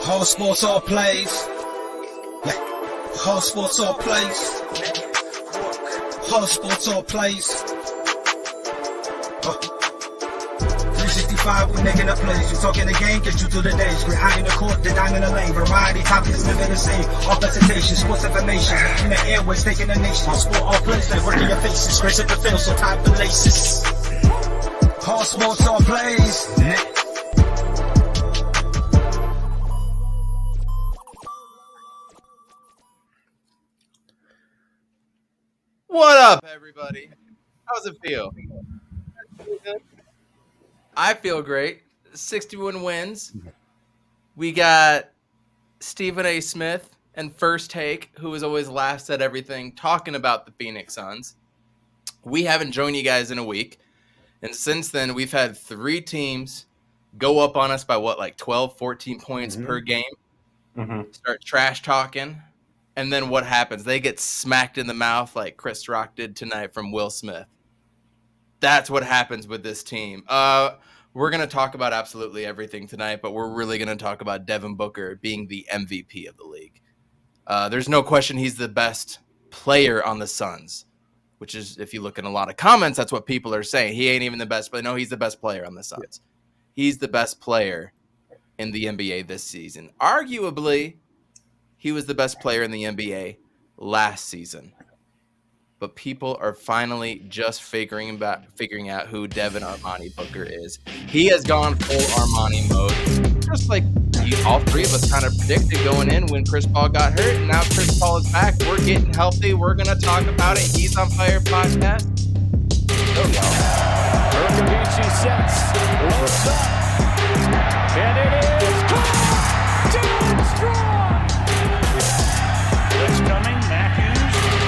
All sports, all plays. Yeah. All sports, all plays. All sports, all plays. 365, we making a plays. You talking the game, get you to the days. We're high in the court, then I'm in the lane. Variety topics living the same. All presentation, sports information. In the airways, taking the nation. All sport, all plays. They work in your faces. Scratch at the field, so tie the laces. All sports, all plays. What up, everybody? How's it feel? I feel great. 61 wins. We got Stephen A. Smith and First Take, who is always last at everything, talking about the Phoenix Suns. We haven't joined you guys in a week. And since then, we've had 3 teams go up on us by 12, 14 points per game. Start trash talking. And then what happens? They get smacked in the mouth like Chris Rock did tonight from Will Smith. That's what happens with this team. We're going to talk about absolutely everything tonight, but we're really going to talk about Devin Booker being the MVP of the league. There's no question he's the best player on the Suns, which is, if you look in a lot of comments, that's what people are saying. He ain't even the best, but no, he's the best player on the Suns. He's the best player in the NBA this season. Arguably, he was the best player in the NBA last season. But people are finally just figuring out who Devin Armani Booker is. He has gone full Armani mode, just like all 3 of us kind of predicted going in when Chris Paul got hurt. And now Chris Paul is back. We're getting healthy. We're going to talk about it. He's on Fire podcast. Go, y'all. Urkavici sets. Looks up. And it is caught. Down strong. Blitz coming. Matthews.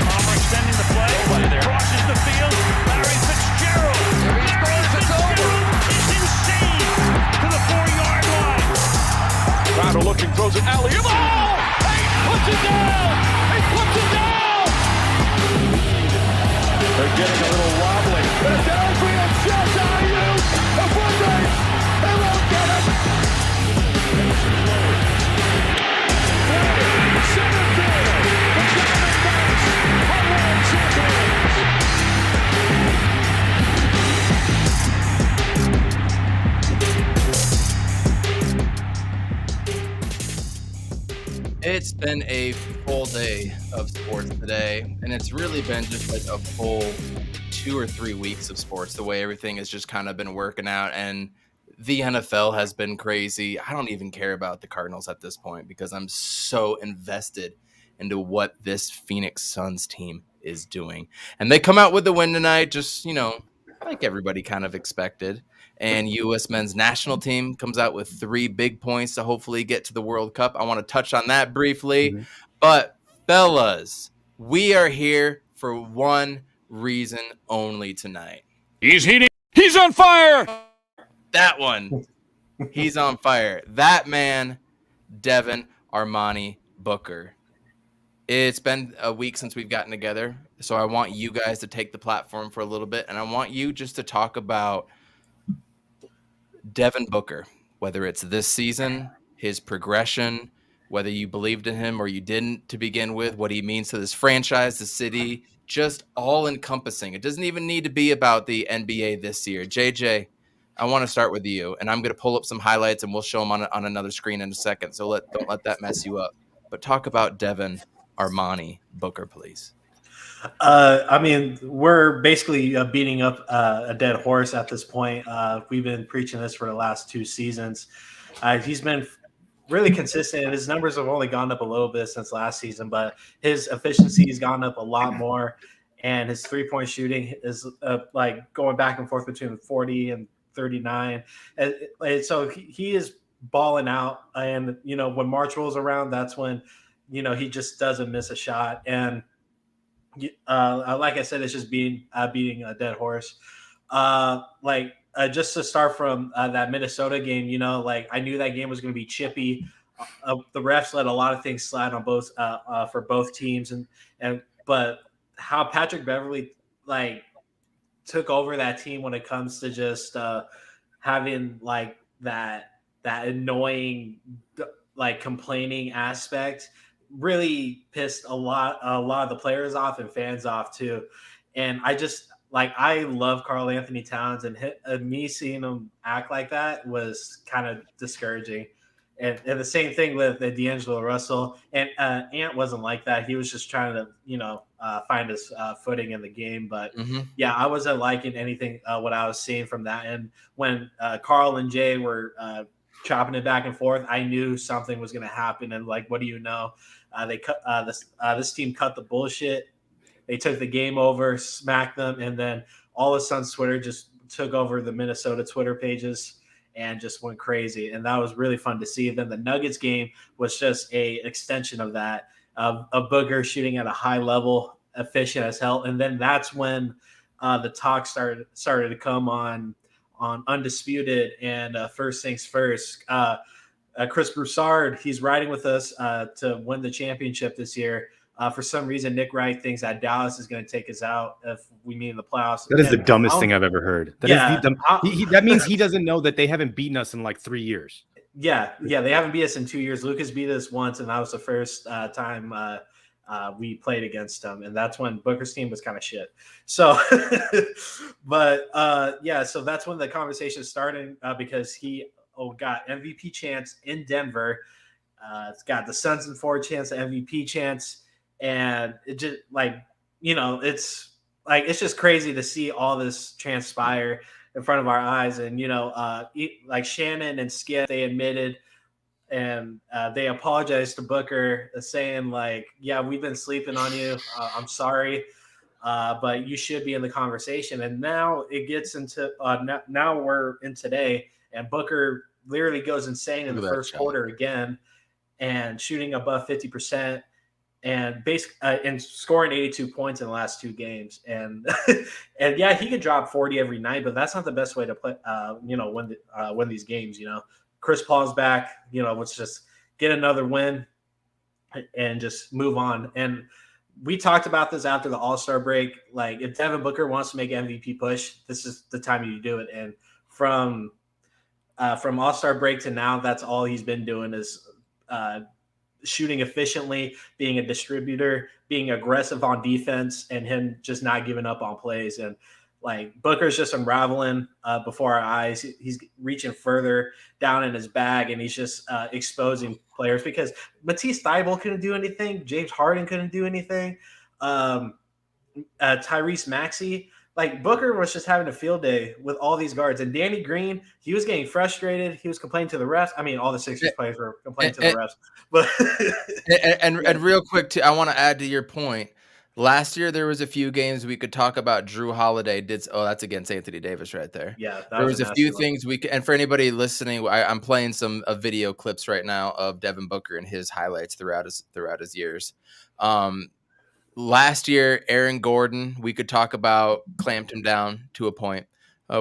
Palmer extending the play. Crosses the field. Larry Fitzgerald. Larry Fitzgerald is insane to the 4-yard line. Crowder looking, throws it alley-oop. Oh! He puts it down. He puts it down. They're getting a little wobbly. But a downfield shot to Ayuk. A foot race. They won't get it. Center field. The Diamondbacks are world champions. It's been a full day of sports today, and it's really been just like a full 2 or 3 weeks of sports, the way everything has just kind of been working out. And the NFL has been crazy. I don't even care about the Cardinals at this point because I'm so invested into what this Phoenix Suns team is doing. And they come out with the win tonight, just, like everybody kind of expected. And U.S. men's national team comes out with 3 big points to hopefully get to the World Cup. I want to touch on that briefly. But, fellas, we are here for one reason only tonight. He's heating. He's on fire. That one. He's on fire. That man, Devin Armani Booker. It's been a week since we've gotten together, so I want you guys to take the platform for a little bit, and I want you just to talk about Devin Booker, whether it's this season, his progression, whether you believed in him or you didn't to begin with, what he means to this franchise, the city, just all-encompassing. It doesn't even need to be about the NBA this year. JJ, I want to start with you, and I'm going to pull up some highlights, and we'll show them on another screen in a second, so don't let that mess you up. But talk about Devin Armani Booker, please. We're basically beating up a dead horse at this point. We've been preaching this for the last 2 seasons. He's been really consistent, and his numbers have only gone up a little bit since last season, but his efficiency has gone up a lot more, and his 3-point shooting is going back and forth between 40 and 39. And so he is balling out, and, when March rolls around, that's when, he just doesn't miss a shot. And like I said, it's just beating a dead horse. Just to start from that Minnesota game, I knew that game was going to be chippy. The refs let a lot of things slide on both for both teams, but how Patrick Beverley took over that team when it comes to just having that annoying like complaining aspect really pissed a lot of the players off and fans off too. And I love Karl Anthony Towns, and me seeing him act like that was kind of discouraging. And the same thing with D'Angelo Russell. And Ant wasn't like that. He was just trying to, find his footing in the game. But yeah, I wasn't liking anything what I was seeing from that. And when Carl and Jay were chopping it back and forth, I knew something was going to happen. And like, what do you know? They cut this team cut the bullshit. They took the game over, smacked them, and then all of a sudden Twitter just took over the Minnesota Twitter pages and just went crazy. And that was really fun to see. Then the Nuggets game was just a extension of that, a Booker shooting at a high level, efficient as hell. And then that's when the talk started to come on Undisputed and First Things First. Chris Broussard, he's riding with us to win the championship this year. For some reason, Nick Wright thinks that Dallas is going to take us out if we meet in the playoffs. That is the dumbest thing I've ever heard. That means he doesn't know that they haven't beaten us in like 3 years. Yeah, they haven't beat us in 2 years. Lucas beat us once, and that was the first time we played against him, and that's when Booker's team was kind of shit. So, so that's when the conversation started because he got MVP chance in Denver. It's got the Suns and 4 chance, the MVP chance. And it just it's just crazy to see all this transpire in front of our eyes. And, like Shannon and Skip, they admitted and they apologized to Booker saying like, yeah, we've been sleeping on you. I'm sorry. But you should be in the conversation. And now it gets into now we're in today, and Booker literally goes insane in the first quarter again and shooting above 50%. And and scoring 82 points in the last 2 games. And and yeah, he could drop 40 every night, but that's not the best way to play. Win these games. Chris Paul's back. Let's just get another win and just move on. And we talked about this after the All-Star break. Like, if Devin Booker wants to make an MVP push, this is the time you do it. And from All-Star break to now, that's all he's been doing is shooting efficiently, being a distributor, being aggressive on defense, and him just not giving up on plays. And like, Booker's just unraveling before our eyes. He's reaching further down in his bag, and he's just exposing players because Matisse Thybulle couldn't do anything. James Harden couldn't do anything. Tyrese Maxey. Like, Booker was just having a field day with all these guards. And Danny Green, he was getting frustrated. He was complaining to the refs. I mean, all the Sixers players were complaining to the refs. But and real quick, too, I want to add to your point. Last year, there was a few games we could talk about. Drew Holiday that's against Anthony Davis right there. Yeah, there was a few things we could. And for anybody listening, I'm playing some video clips right now of Devin Booker and his highlights throughout his years. Last year, Aaron Gordon, we could talk about, clamped him down to a point.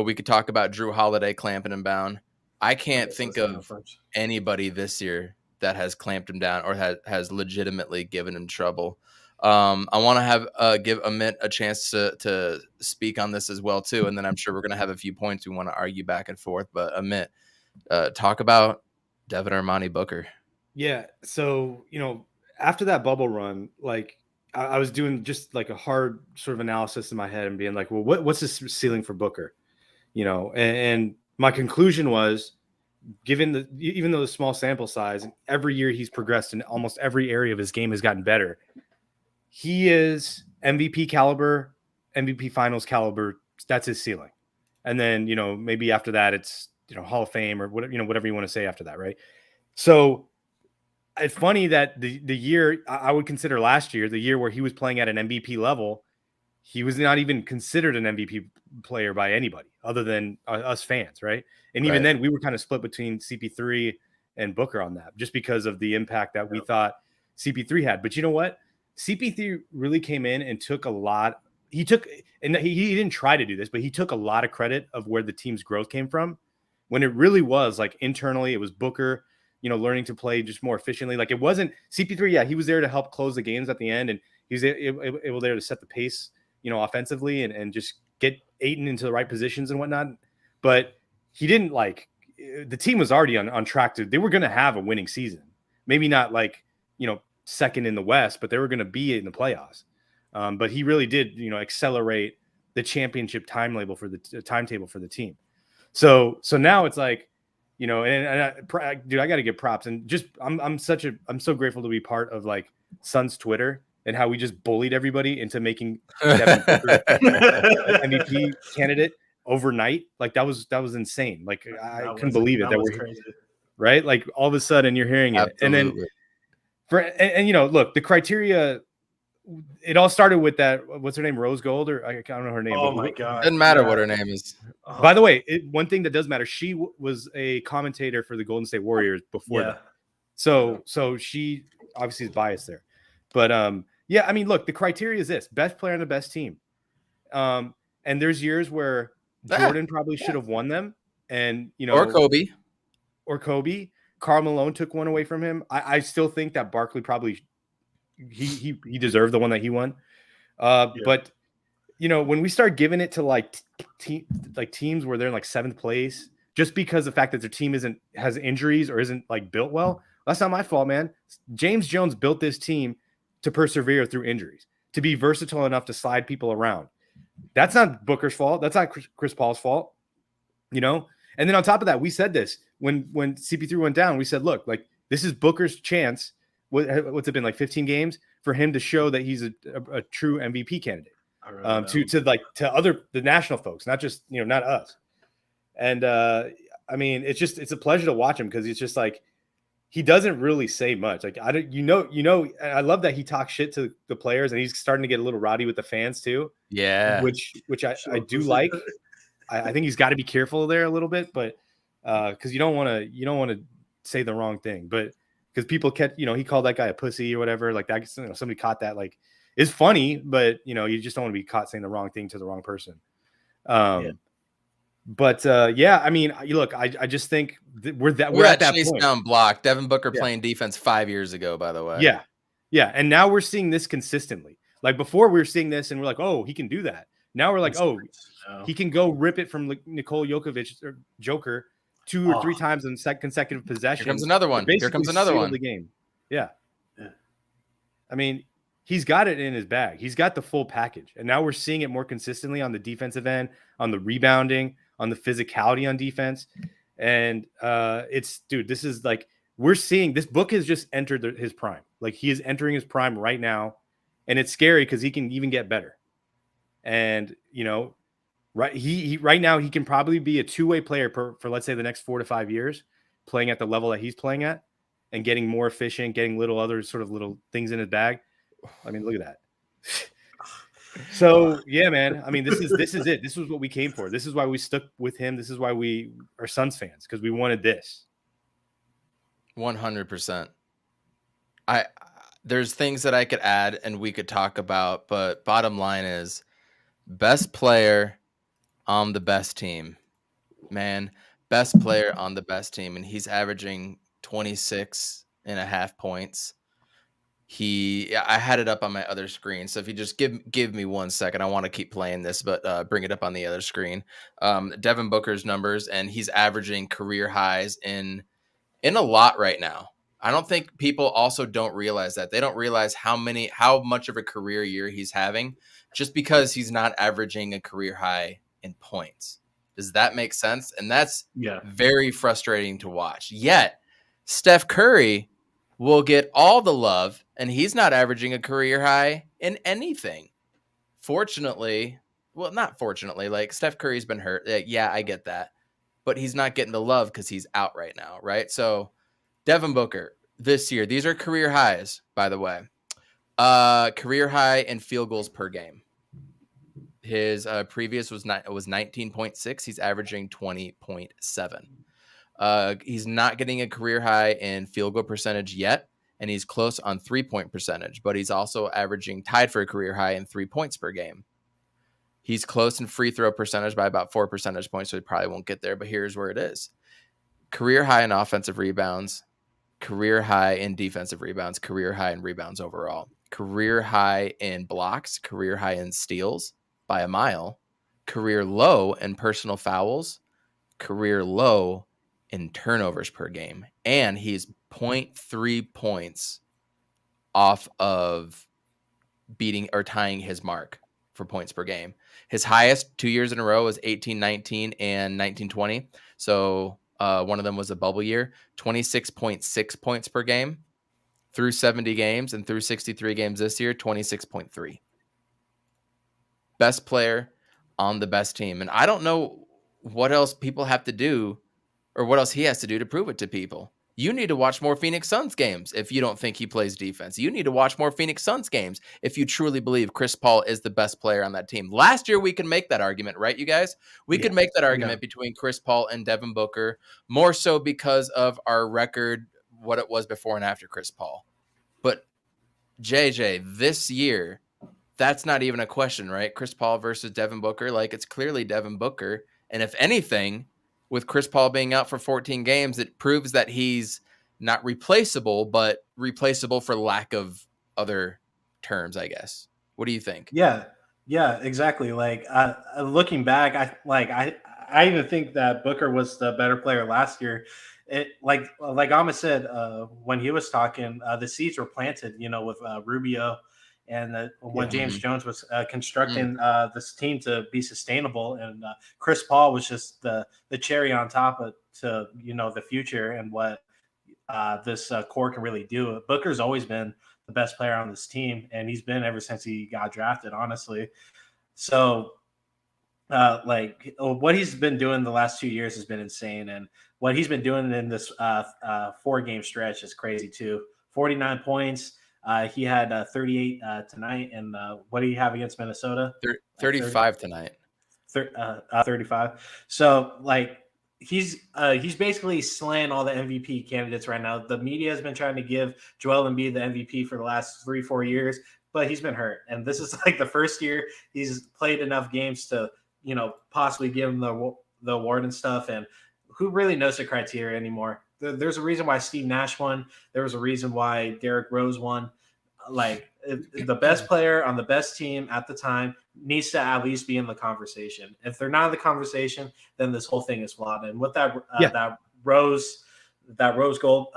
We could talk about Drew Holiday clamping him down. I can't think of anybody this year that has clamped him down or has legitimately given him trouble. I want to give Amit a chance to speak on this as well too, and then I'm sure we're going to have a few points we want to argue back and forth. But Amit, talk about Devin Armani Booker. Yeah, so after that bubble run, like, I was doing just like a hard sort of analysis in my head and being like, well, what's the ceiling for Booker? And my conclusion was, even though the small sample size, every year he's progressed in almost every area of his game has gotten better. He is MVP caliber, MVP finals caliber. That's his ceiling. And then, maybe after that, it's, Hall of Fame or whatever, whatever you want to say after that. Right. So it's funny that the year I would consider last year, the year where he was playing at an MVP level, he was not even considered an MVP player by anybody other than us fans, right? And even then, we were kind of split between CP3 and Booker on that, just because of the impact that we thought CP3 had. But you know what? CP3 really came in and took a lot. He didn't try to do this, but he took a lot of credit of where the team's growth came from, when it really was like internally, it was Booker, learning to play just more efficiently. Like, it wasn't CP3. Yeah, he was there to help close the games at the end, and he was able there to set the pace, offensively and just get Ayton into the right positions and whatnot. But he didn't the team was already on track they were going to have a winning season. maybe not like, second in the West, but they were going to be in the playoffs. But he really did, accelerate the championship timetable for the team. So now it's like, dude, I got to give props, and just I'm so grateful to be part of like Suns Twitter and how we just bullied everybody into making Devin Booker MVP candidate overnight. Like that was insane. Like I couldn't believe it. That was crazy, right? Like all of a sudden you're hearing it, Absolutely. and then look, the criteria. It all started with that. What's her name? Rose Gold, or I don't know her name. Oh my God! Doesn't matter what her name is. By the way, one thing that does matter, she was a commentator for the Golden State Warriors before that. So she obviously is biased there. But I mean, look, the criteria is this: best player on the best team. And there's years where Jordan probably should have won them, and or Kobe. Karl Malone took one away from him. I still think that Barkley probably he deserved the one that he won. But when we start giving it to like teams where they're in like 7th place, just because the fact that their team has injuries or isn't like built well, that's not my fault, man. James Jones built this team to persevere through injuries, to be versatile enough to slide people around. That's not Booker's fault. That's not Chris Paul's fault. And then on top of that, we said this when CP3 went down. We said, look, like this is Booker's chance. What's it been, like 15 games for him to show that he's a true MVP candidate to the national folks, not just not us. And I mean, it's a pleasure to watch him, because he's just like, he doesn't really say much. Like I love that he talks shit to the players, and he's starting to get a little rowdy with the fans too. Yeah, which I do like. I think he's got to be careful there a little bit, but because you don't want to say the wrong thing, but because people he called that guy a pussy or whatever, like that. Somebody caught that, like, it's funny, but you just don't want to be caught saying the wrong thing to the wrong person. But I mean, look, I just think we're at that chase point. Down block. Devin Booker playing defense 5 years ago, by the way. Yeah, and now we're seeing this consistently. Like before, we were seeing this, and we're like, oh, he can do that. Now we're like, he can go rip it from Nikola Jokic or Joker 2 or 3 times in consecutive possessions. Here comes another one. Here comes another one. The game. Yeah. I mean, he's got it in his bag. He's got the full package. And now we're seeing it more consistently on the defensive end, on the rebounding, on the physicality on defense. And this is like, we're seeing this book has just entered his prime. Like he is entering his prime right now. And it's scary because he can even get better. And, right now he can probably be a 2-way player for let's say the next 4 to 5 years, playing at the level that he's playing at and getting more efficient, getting little things in his bag. I mean, look at that. So yeah, man. I mean, this is it. This is what we came for. This is why we stuck with him. This is why we are Suns fans, because we wanted this. 100%. There's things that I could add and we could talk about, but bottom line is best player on the best team, man, best player on the best team. And he's averaging 26.5 points. I had it up on my other screen. So if you just give me 1 second, I want to keep playing this, but bring it up on the other screen. Devin Booker's numbers, and he's averaging career highs in a lot right now. I don't think people also don't realize that. They don't realize how much of a career year he's having just because he's not averaging a career high in points. Does that make sense? And that's very frustrating to watch. Yet Steph Curry will get all the love, and he's not averaging a career high in anything. Fortunately, well, not fortunately, like Steph Curry's been hurt. Yeah, I get that. But he's not getting the love because he's out right now, right? So Devin Booker this year, these are career highs, by the way. Career high in field goals per game. His previous was 19.6. He's averaging 20.7. He's not getting a career high in field goal percentage yet, and he's close on 3-point percentage, but he's also averaging tied for a career high in 3 points per game. He's close in free throw percentage by about 4 percentage points, so he probably won't get there, but here's where it is. Career high in offensive rebounds, career high in defensive rebounds, career high in rebounds overall, career high in blocks, career high in steals by a mile, career low in personal fouls, career low in turnovers per game, and he's 0.3 points off of beating or tying his mark for points per game. His highest 2 years in a row was 18-19 and 19-20. So one of them was a bubble year, 26.6 points per game through 70 games, and through 63 games this year, 26.3. Best player on the best team. And I don't know what else people have to do or what else he has to do to prove it to people. You need to watch more Phoenix Suns games if you don't think he plays defense. You need to watch more Phoenix Suns games if you truly believe Chris Paul is the best player on that team. Last year, we could make that argument, right, you guys? We could make that argument between Chris Paul and Devin Booker, more so because of our record, what it was before and after Chris Paul. But JJ, this year, that's not even a question, right? Chris Paul versus Devin Booker, like it's clearly Devin Booker. And if anything, with Chris Paul being out for 14 games, it proves that he's not replaceable, but replaceable for lack of other terms, I guess. What do you think? Yeah, exactly. Like looking back, I even think that Booker was the better player last year. It like Ahmed said when he was talking, the seeds were planted, with Rubio, and when James Jones was constructing this team to be sustainable, and Chris Paul was just the cherry on top of the future and what this core can really do. Booker's always been the best player on this team, and he's been ever since he got drafted, honestly. So what he's been doing the last 2 years has been insane, and what he's been doing in this 4-game stretch is crazy too. 49 points. He had 38 tonight, and what do you have against Minnesota? 35 tonight. 35. So he's basically slaying all the MVP candidates right now. The media has been trying to give Joel Embiid the MVP for the last 3-4 years, but he's been hurt, and this is like the first year he's played enough games to possibly give him the award and stuff. And who really knows the criteria anymore? There's a reason why Steve Nash won. There was a reason why Derrick Rose won. Like the best player on the best team at the time needs to at least be in the conversation. If they're not in the conversation, then this whole thing is flawed. And with that Rose Gold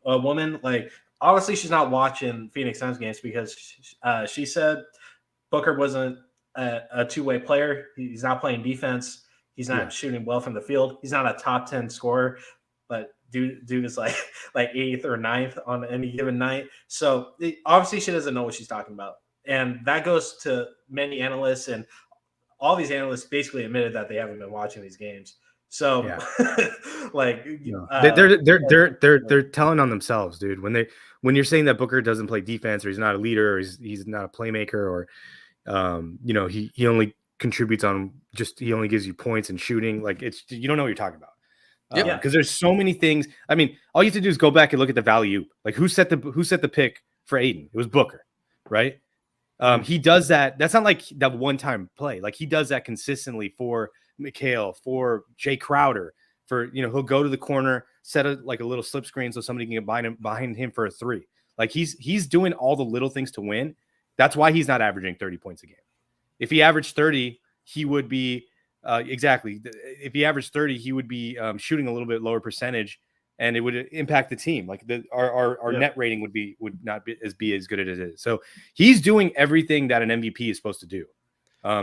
woman, like obviously she's not watching Phoenix Suns games because she said Booker wasn't a two-way player. He's not playing defense. He's not shooting well from the field. He's not a top 10 scorer, but dude is like 8th or 9th on any given night. So obviously she doesn't know what she's talking about. And that goes to many analysts, and all these analysts basically admitted that they haven't been watching these games. So they're telling on themselves, dude. When you're saying that Booker doesn't play defense, or he's not a leader, or he's not a playmaker, or he only contributes on he only gives you points and shooting, like you don't know what you're talking about. Because there's so many things. I mean, all you have to do is go back and look at the value. Like who set the pick for Aiden? It was Booker, right? He does that. That's not like that one-time play. Like he does that consistently for Mikhail, for Jay Crowder, for he'll go to the corner, set a little slip screen so somebody can get behind him for a three. Like he's doing all the little things to win. That's why he's not averaging 30 points a game. If he averaged 30, he would be exactly. If he averaged 30, he would be shooting a little bit lower percentage, and it would impact the team. Like our net rating would not be as good as it is. So he's doing everything that an MVP is supposed to do.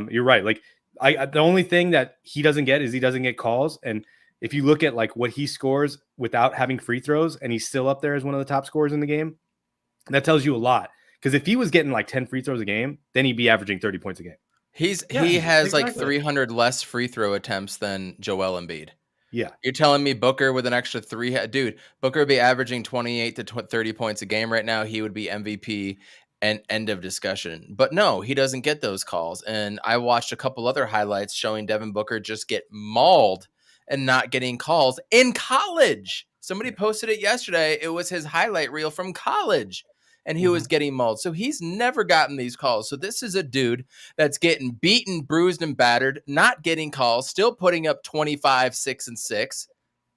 You're right. Like the only thing that he doesn't get is he doesn't get calls. And if you look at like what he scores without having free throws, and he's still up there as one of the top scorers in the game, that tells you a lot. Because if he was getting like 10 free throws a game, then he'd be averaging 30 points a game. He has like 300 less free throw attempts than Joel Embiid. Yeah. You're telling me Booker with an extra 3, dude, Booker would be averaging 28 to 30 points a game right now. He would be MVP and end of discussion. But no, he doesn't get those calls. And I watched a couple other highlights showing Devin Booker just get mauled and not getting calls in college. Somebody posted it yesterday. It was his highlight reel from college. And he was getting mauled. So he's never gotten these calls. So this is a dude that's getting beaten, bruised, and battered, not getting calls, still putting up 25, 6, and 6,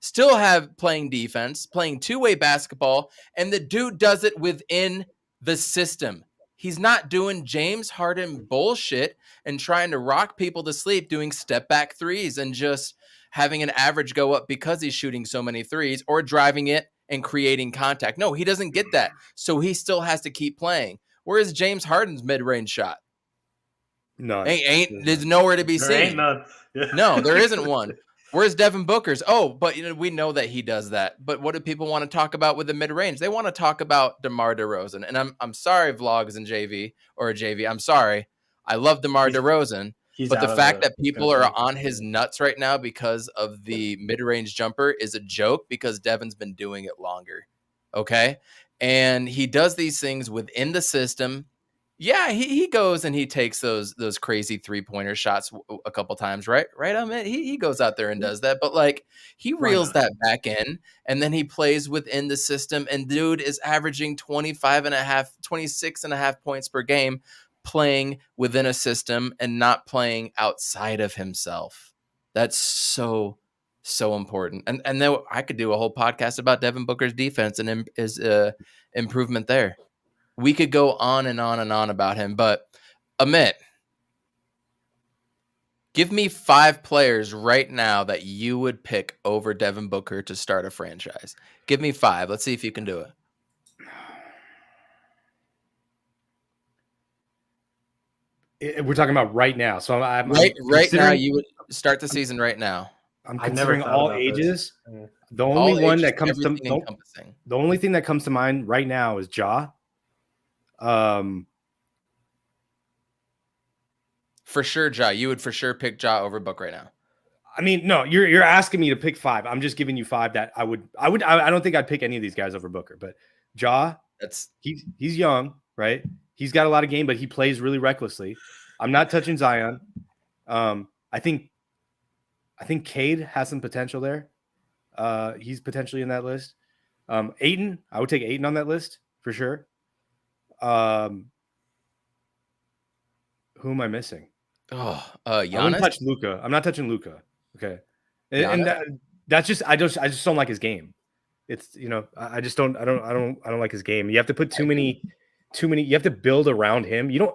still playing defense, playing two-way basketball, and the dude does it within the system. He's not doing James Harden bullshit and trying to rock people to sleep doing step-back threes and just having an average go up because he's shooting so many threes, or driving it and creating contact. No, he doesn't get that. So he still has to keep playing. Whereas James Harden's mid-range shot? None. There's nowhere to be There seen. ain't none. No, there isn't one. Where's Devin Booker's? Oh, but we know that he does that. But what do people want to talk about with the mid-range? They want to talk about DeMar DeRozan. And I'm sorry, Vlogs and JV. I'm sorry. I love DeMar DeRozan. But the fact that people are on his nuts right now because of the mid-range jumper is a joke, because Devin's been doing it longer. Okay? And he does these things within the system. Yeah, he goes and he takes those crazy three-pointer shots a couple times, right? Right, Amit? He goes out there and does that, but like he reels that back in, and then he plays within the system, and dude is averaging 26.5 points per game playing within a system and not playing outside of himself. That's so important. And then I could do a whole podcast about Devin Booker's defense and his improvement there. We could go on and on and on about him, but Amit, give me 5 players right now that you would pick over Devin Booker to start a franchise. Give me 5. Let's see if you can do it. We're talking about right now. So I'm right now. You would start the season right now. I'm considering all ages. The only one that comes to the only thing that comes to mind right now is Ja. For sure, Ja. You would for sure pick Ja over Book right now. I mean, no, you're asking me to pick 5. I'm just giving you 5 that I don't think I'd pick any of these guys over Booker, but Ja, he's young, right? He's got a lot of game, but he plays really recklessly. I'm not touching Zion. I think Cade has some potential there. He's potentially in that list. Ayton, I would take Ayton on that list for sure. Who am I missing? Giannis? I wouldn't touch Luka. I'm not touching Luka. Okay, and that's just I just don't like his game. It's I don't like his game. You have to put too many. You have to build around him. You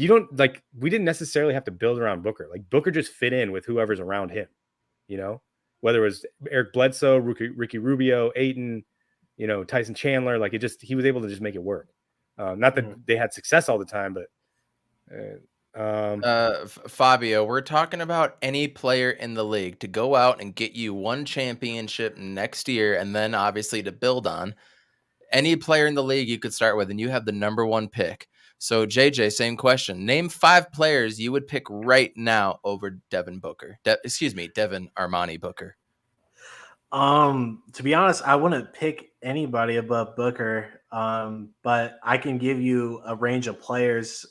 don't like. We didn't necessarily have to build around Booker. Like Booker just fit in with whoever's around him. Whether it was Eric Bledsoe, Ricky Rubio, Ayton, Tyson Chandler. Like he was able to just make it work. Not that they had success all the time, but. Fabio, we're talking about any player in the league to go out and get you one championship next year, and then obviously to build on. Any player in the league you could start with, and you have the number 1 pick. So JJ, same question. Name 5 players you would pick right now over Devin Booker. Devin Armani Booker. To be honest, I wouldn't pick anybody above Booker. But I can give you a range of players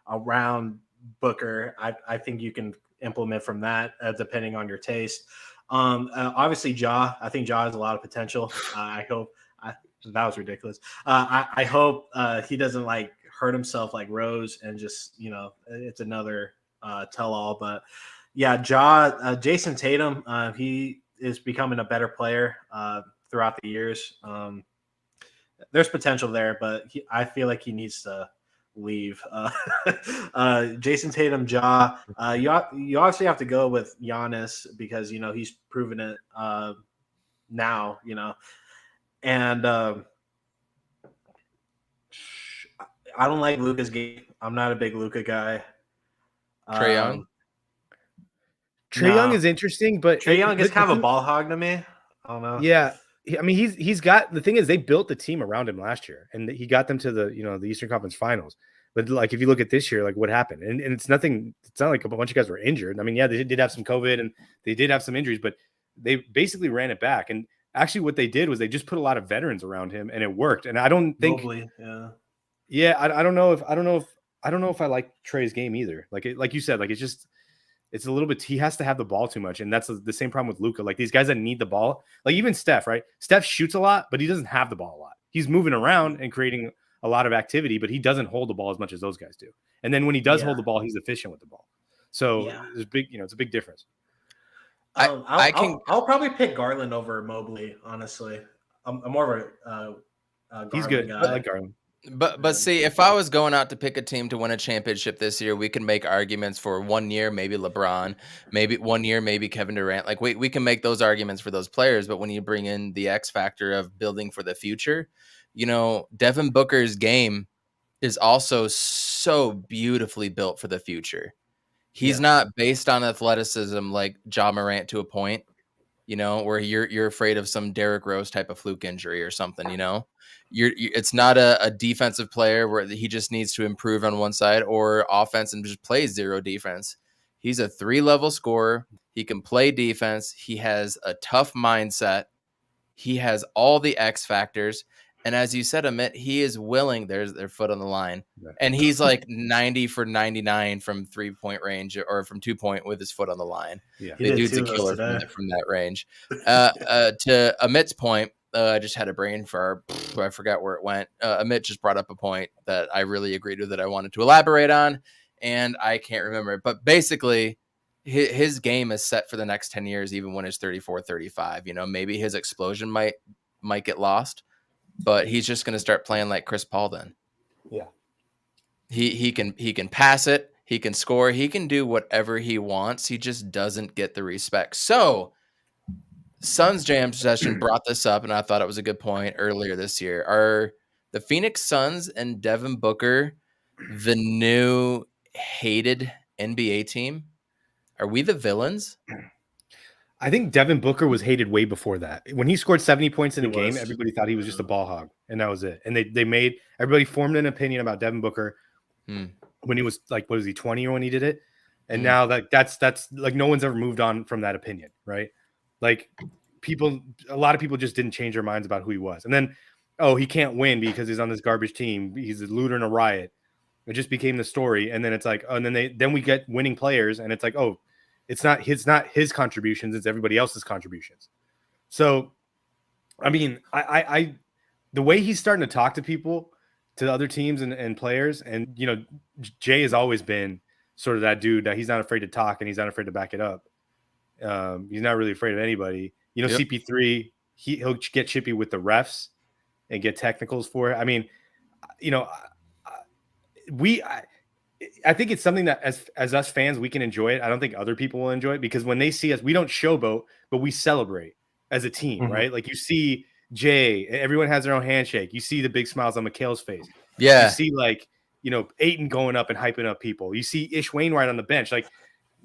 around Booker. I think you can implement from that depending on your taste. Obviously, Ja. I think Ja has a lot of potential. I hope that was ridiculous. I hope he doesn't hurt himself like Rose and just it's another tell-all. But yeah, Ja. Jason Tatum. He is becoming a better player throughout the years. There's potential there, but I feel like he needs to leave. Jason Tatum, Ja. You obviously have to go with Giannis because he's proven it now. And I don't like Luka's game. I'm not a big Luka guy. Trae Young. Trae Young is interesting, but Trae Young is kind of a ball hog to me. I don't know. Yeah. I mean, he's got the thing is they built the team around him last year, and he got them to the the Eastern Conference Finals. But if you look at this year, what happened? And it's nothing. It's not like a bunch of guys were injured. I mean, yeah, they did have some COVID and they did have some injuries, but they basically ran it back. And actually, what they did was they just put a lot of veterans around him, and it worked. And I don't think, I don't know if I like Trae's game either. Like you said, it's a little bit. He has to have the ball too much, and that's the same problem with Luka. These guys that need the ball, even Steph, right? Steph shoots a lot, but he doesn't have the ball a lot. He's moving around and creating a lot of activity, but he doesn't hold the ball as much as those guys do. And then when he does hold the ball, he's efficient with the ball. So there's big, it's a big difference. I'll probably pick Garland over Mobley. Honestly, I'm more of a he's good. guy. I like Garland. But see, if I was going out to pick a team to win a championship this year, we can make arguments for 1 year, maybe LeBron, maybe 1 year, maybe Kevin Durant. Like we can make those arguments for those players, but when you bring in the X factor of building for the future, Devin Booker's game is also so beautifully built for the future. He's not based on athleticism like Ja Morant to a point, where you're afraid of some Derrick Rose type of fluke injury or something, it's not a defensive player where he just needs to improve on one side or offense and just play zero defense. He's a 3-level scorer. He can play defense. He has a tough mindset. He has all the X factors. And as you said, Amit, he is willing. There's their foot on the line. And he's like 90 for 99 from 3-point range or from 2-point with his foot on the line. Yeah. The dude's a killer from that range. To Amit's point, I just had a brain fart. I forgot where it went. Amit just brought up a point that I really agreed with that I wanted to elaborate on, and I can't remember it. But basically, his game is set for the next 10 years, even when it's 34, 35. Maybe his explosion might get lost, but he's just going to start playing like Chris Paul then. Yeah. He can pass it. He can score. He can do whatever he wants. He just doesn't get the respect. So Suns Jam session brought this up, and I thought it was a good point earlier this year. Are the Phoenix Suns and Devin Booker the new hated NBA team? Are we the villains? I think Devin Booker was hated way before that. When he scored 70 points in a game, everybody thought he was just a ball hog, and that was it. And everybody formed an opinion about Devin Booker when he was like, what was he, 20 or when he did it? And now that's like no one's ever moved on from that opinion, right? Like a lot of people just didn't change their minds about who he was. And then, he can't win because he's on this garbage team. He's a looter and a riot. It just became the story. And then it's like, and then we get winning players, and it's like, it's not his contributions, it's everybody else's contributions. So, I mean, I the way he's starting to talk to people, to other teams and players, and Jay has always been sort of that dude that he's not afraid to talk and he's not afraid to back it up. He's not really afraid of anybody. Yep. CP3, he'll get chippy with the refs and get technicals for it. I mean, I think it's something that as us fans, we can enjoy it. I don't think other people will enjoy it because when they see us, we don't showboat, but we celebrate as a team, right? Like you see Jay, everyone has their own handshake. You see the big smiles on Mikhail's face. Yeah. You see Ayton going up and hyping up people. You see Ish Wainwright on the bench. Like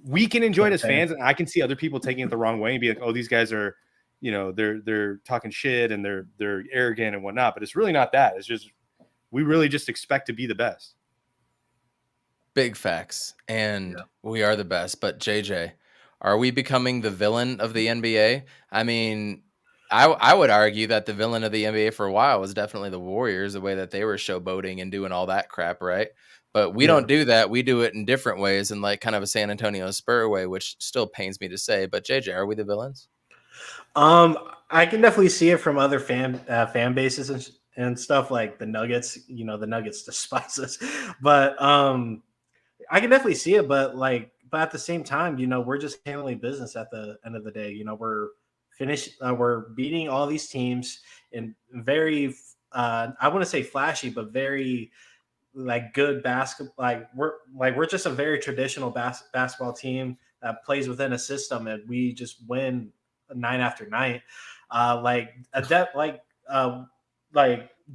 we can enjoy it as fans, and I can see other people taking it the wrong way and be like, oh, these guys are, they're talking shit and they're arrogant and whatnot. But it's really not that. It's just we really just expect to be the best. Big facts. And we are the best. But JJ, are we becoming the villain of the NBA? I mean, I would argue that the villain of the NBA for a while was definitely the Warriors, the way that they were showboating and doing all that crap, right? But we don't do that. We do it in different ways, in like kind of a San Antonio Spur way, which still pains me to say. But JJ, are we the villains? I can definitely see it from other fan bases and stuff like the Nuggets. The Nuggets despise us, but I can definitely see it. But at the same time, we're just handling business at the end of the day. We're finished. We're beating all these teams in very, I wouldn't say flashy, but very good basketball. We're just a very traditional basketball team that plays within a system, and we just win night after night.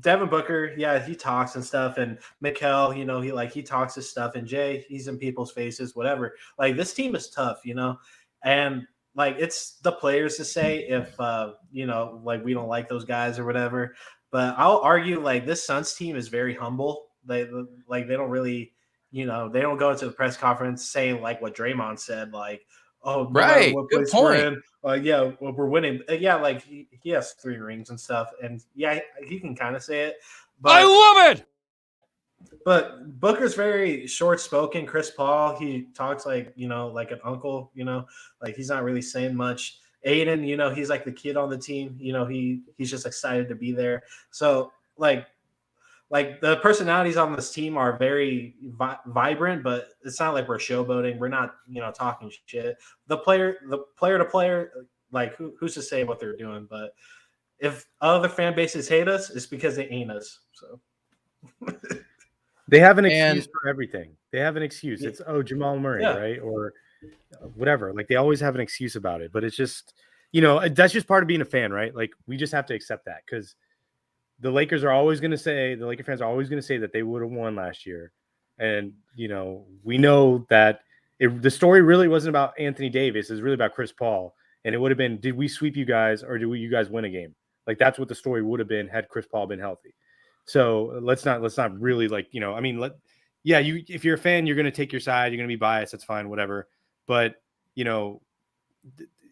Devin Booker, he talks and stuff, and Mikal, he talks his stuff, and Jay, he's in people's faces, whatever. This team is tough, and it's the players to say if we don't like those guys or whatever. But I'll argue this Suns team is very humble. They don't really, they don't go into the press conference saying what Draymond said, oh, right, what good point. We're winning. He has 3 rings and stuff, and he can kind of say it. But I love it. But Booker's very short-spoken. Chris Paul, he talks like an uncle. He's not really saying much. Aiden, he's like the kid on the team. He's just excited to be there. So the personalities on this team are very vibrant, but it's not like we're showboating. We're not, talking shit. The player to player, who's to say what they're doing? But if other fan bases hate us, it's because they ain't us. So They have an And- excuse for everything. They have an excuse. It's Jamal Murray, Yeah. right? Or whatever. Like they always have an excuse about it. But it's just, you know, that's just part of being a fan, right? Like we just have to accept that because the Lakers are always going to say, the Laker fans are always going to say that they would have won last year. And, you know, we know that the story really wasn't about Anthony Davis. It's really about Chris Paul. And it would have been, did we sweep you guys or did you guys win a game? Like that's what the story would have been had Chris Paul been healthy. So let's not really like, you know, I mean, if you're a fan, you're going to take your side, you're going to be biased. That's fine, whatever. But, you know,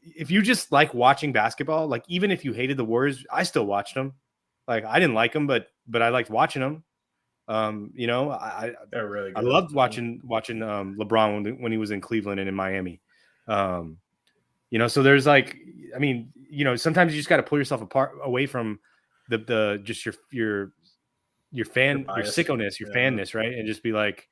if you just like watching basketball, like even if you hated the Warriors, I still watched them. Like I didn't like them, but I liked watching them. You know, They're really good. I loved watching LeBron when he was in Cleveland and in Miami. You know, so there's like, I mean, you know, sometimes you just got to pull yourself away from the just your sickoness, your fanness, right? And just be like,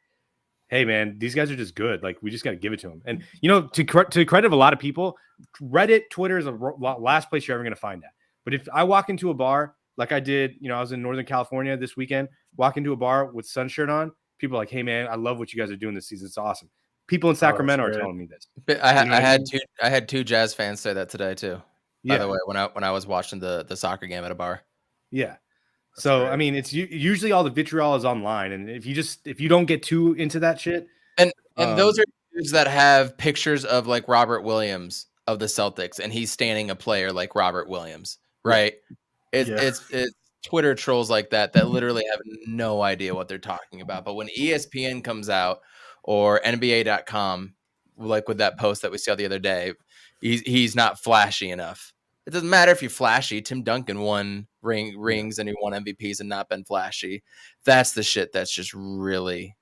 hey man, these guys are just good. Like we just got to give it to them. And you know, to credit of a lot of people, Reddit, Twitter is the last place you're ever going to find that. But if I walk into a bar like I did, you know, I was in Northern California this weekend, walk into a bar with sun shirt on, people are like, hey man, I love what you guys are doing this season. It's awesome. People in Sacramento are telling me this. But I had two Jazz fans say that today too. By the way, when I was watching the soccer game at a bar. Yeah. So I mean, it's usually all the vitriol is online, and if you don't get too into that shit, and those are dudes that have pictures of like Robert Williams of the Celtics, and he's standing a player like Robert Williams, right? It's Twitter trolls like that literally have no idea what they're talking about. But when ESPN comes out or NBA.com, like with that post that we saw the other day, he's not flashy enough. It doesn't matter if you're flashy. Tim Duncan won rings and he won MVPs and not been flashy. That's the shit that's just really,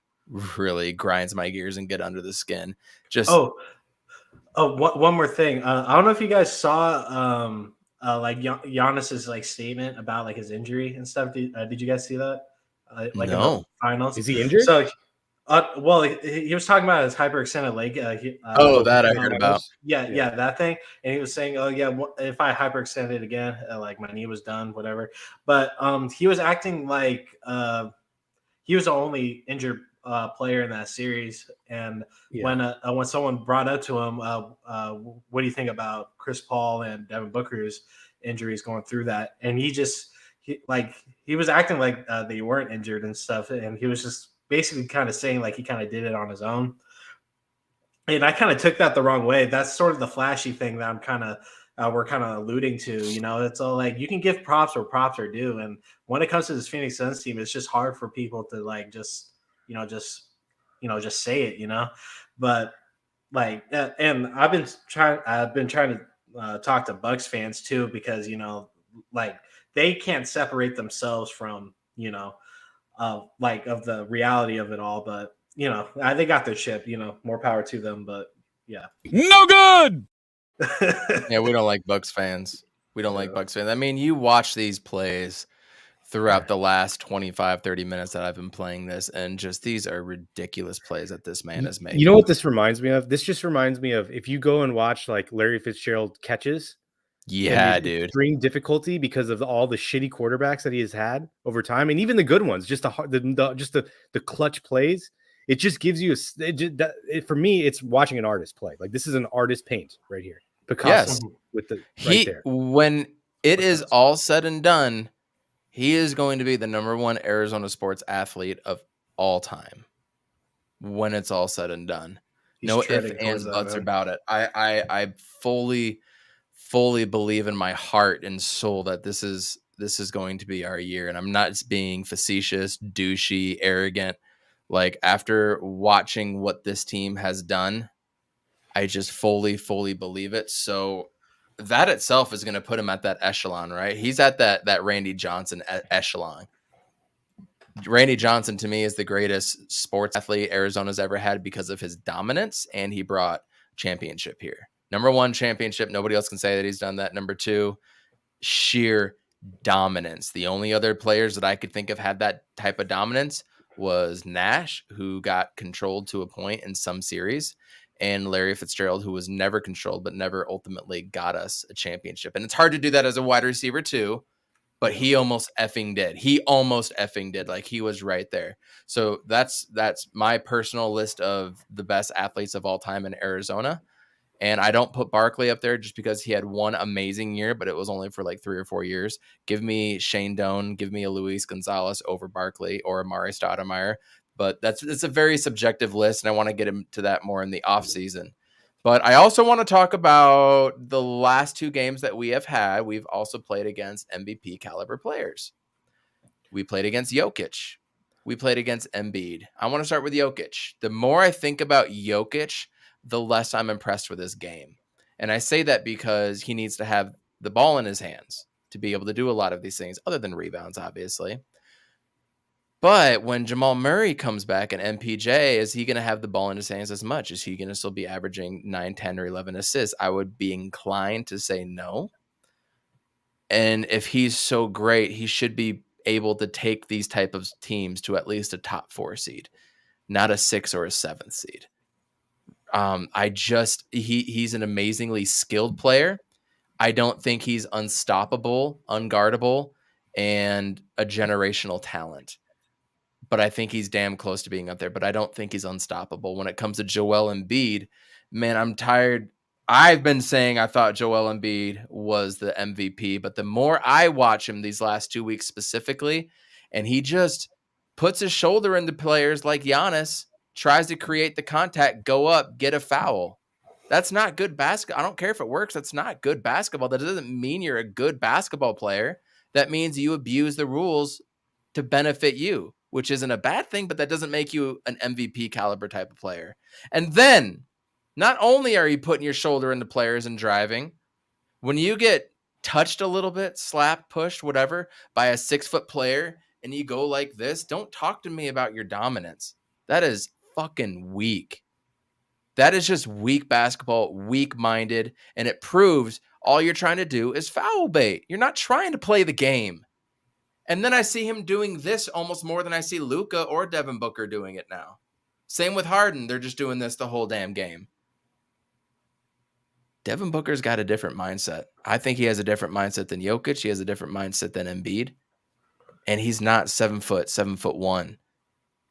really grinds my gears and get under the skin. Just one more thing. I don't know if you guys saw like Giannis's like statement about like his injury and stuff. Did you guys see that? Like no. in the finals, is he injured? So. Well, he was talking about his hyperextended leg. That I heard about. Yeah, that thing. And he was saying, "Oh yeah, if I hyperextended again, like my knee was done, whatever." But he was acting like he was the only injured player in that series. And when someone brought up to him, "What do you think about Chris Paul and Devin Booker's injuries going through that?" And he was acting like they weren't injured and stuff, and he was just basically kind of saying like he kind of did it on his own. And I kind of took that the wrong way. That's sort of the flashy thing that we're kind of alluding to, you know. It's all like you can give props where props are due. And when it comes to this Phoenix Suns team, it's just hard for people to like just say it, you know. But like, and I've been trying to talk to Bucks fans too, because, you know, like they can't separate themselves from, you know, like of the reality of it all. But, you know, they got their chip, you know, more power to them. But yeah. No good. Yeah, we don't like Bucks fans. Like Bucks fans. I mean, you watch these plays throughout the last 25, 30 minutes that I've been playing this, and just these are ridiculous plays that this man is making. You know what this reminds me of? This just reminds me of if you go and watch like Larry Fitzgerald catches. Yeah, dude. Extreme difficulty because of all the shitty quarterbacks that he has had over time, and even the good ones. Just the clutch plays. It just gives you for me. It's watching an artist play. Like this is an artist paint right here. Picasso with the right there. When it is all said and done, he is going to be the number one Arizona sports athlete of all time. When it's all said and done, no ifs, ands, buts about it. I fully believe in my heart and soul that this is going to be our year. And I'm not being facetious, douchey, arrogant. Like after watching what this team has done, I just fully believe it. So that itself is going to put him at that echelon, right? He's at that Randy Johnson echelon. Randy Johnson to me is the greatest sports athlete Arizona's ever had because of his dominance, and he brought championship here. Number one, championship. Nobody else can say that he's done that. Number two, sheer dominance. The only other players that I could think of had that type of dominance was Nash, who got controlled to a point in some series, and Larry Fitzgerald, who was never controlled, but never ultimately got us a championship. And it's hard to do that as a wide receiver too, but he almost effing did. He almost effing did. Like, he was right there. So that's my personal list of the best athletes of all time in Arizona. And I don't put Barkley up there just because he had one amazing year, but it was only for like 3 or 4 years. Give me Shane Doan, give me a Luis Gonzalez over Barkley or Amari Stoudemire. But it's a very subjective list, and I want to get into that more in the offseason. But I also want to talk about the last 2 games that we have had. We've also played against MVP caliber players. We played against Jokic. We played against Embiid. I want to start with Jokic. The more I think about Jokic, the less I'm impressed with his game. And I say that because he needs to have the ball in his hands to be able to do a lot of these things, other than rebounds, obviously. But when Jamal Murray comes back and MPJ, is he going to have the ball in his hands as much? Is he going to still be averaging 9, 10, or 11 assists? I would be inclined to say no. And if he's so great, he should be able to take these type of teams to at least a top 4 seed, not a 6 or a 7th seed. He's an amazingly skilled player. I don't think he's unstoppable, unguardable, and a generational talent. But I think he's damn close to being up there. But I don't think he's unstoppable. When it comes to Joel Embiid, man, I'm tired. I've been saying I thought Joel Embiid was the MVP, but the more I watch him these last 2 weeks specifically, and he just puts his shoulder into players like Giannis, tries to create the contact, go up, get a foul. That's not good basketball. I don't care if it works. That's not good basketball. That doesn't mean you're a good basketball player. That means you abuse the rules to benefit you, which isn't a bad thing, but that doesn't make you an MVP caliber type of player. And then not only are you putting your shoulder into players and driving, when you get touched a little bit, slapped, pushed, whatever, by a 6-foot player and you go like this, don't talk to me about your dominance. That is fucking weak. That is just weak basketball, weak-minded, and it proves all you're trying to do is foul bait. You're not trying to play the game. And then I see him doing this almost more than I see Luka or Devin Booker doing it now. Same with Harden. They're just doing this the whole damn game. Devin Booker's got a different mindset. I think he has a different mindset than Jokic. He has a different mindset than Embiid. And he's not 7'1",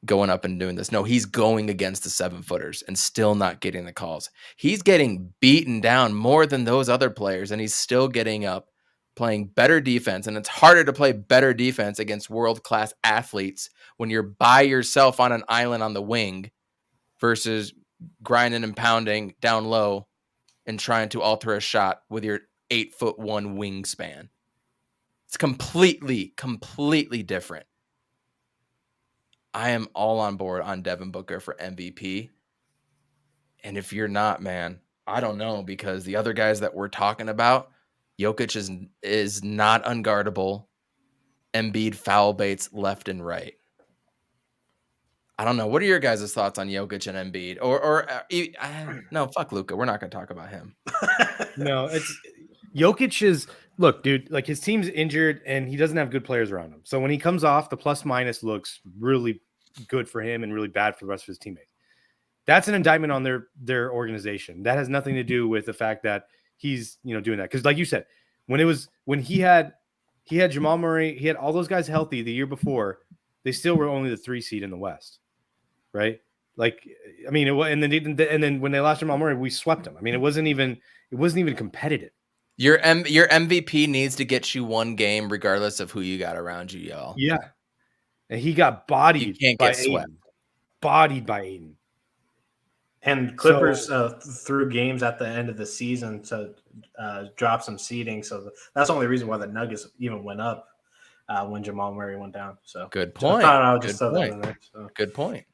going up and doing this. No, he's going against the 7-footers and still not getting the calls. He's getting beaten down more than those other players, and he's still getting up, playing better defense. And it's harder to play better defense against world-class athletes when you're by yourself on an island on the wing versus grinding and pounding down low and trying to alter a shot with your 8'1" wingspan. It's completely different. I am all on board on Devin Booker for MVP. And if you're not, man, I don't know, because the other guys that we're talking about, Jokic is not unguardable. Embiid foul baits left and right. I don't know. What are your guys' thoughts on Jokic and Embiid? No, fuck Luka. We're not going to talk about him. No, it's Jokic is look, dude, like his team's injured and he doesn't have good players around him. So when he comes off, the plus minus looks really good for him and really bad for the rest of his teammates. That's an indictment on their organization. That has nothing to do with the fact that he's, doing that. Because like you said, when he had Jamal Murray, he had all those guys healthy the year before, they still were only the 3 seed in the West. Right? Like, I mean, and then when they lost Jamal Murray, we swept them. I mean, it wasn't even competitive. Your MVP needs to get you one game, regardless of who you got around you, y'all. Yeah, and he got bodied. You can't by get swept. Bodied by Aiden. And Clippers threw games at the end of the season to drop some seeding. So that's the only reason why the Nuggets even went up when Jamal Murray went down. So good point. Good point.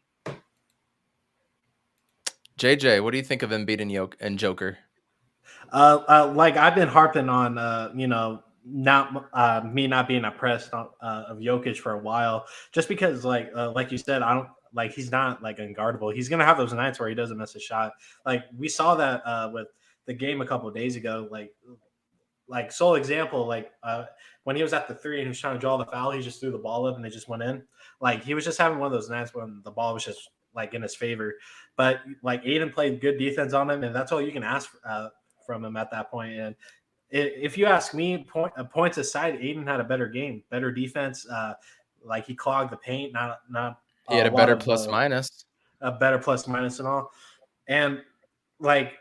JJ, what do you think of Embiid and Joker? Like I've been harping on, me not being impressed of Jokic for a while, just because like you said, I don't like he's not like unguardable. He's gonna have those nights where he doesn't miss a shot. Like we saw that with the game a couple of days ago. Like sole example, when he was at the 3 and he was trying to draw the foul, he just threw the ball up and it just went in. Like he was just having one of those nights when the ball was just like in his favor. But like Aiden played good defense on him, and that's all you can ask from him at that point. And if you ask me, points aside, Aiden had a better game, better defense. Like he clogged the paint, not He had a lot better of plus minus. a better plus minus and all. And like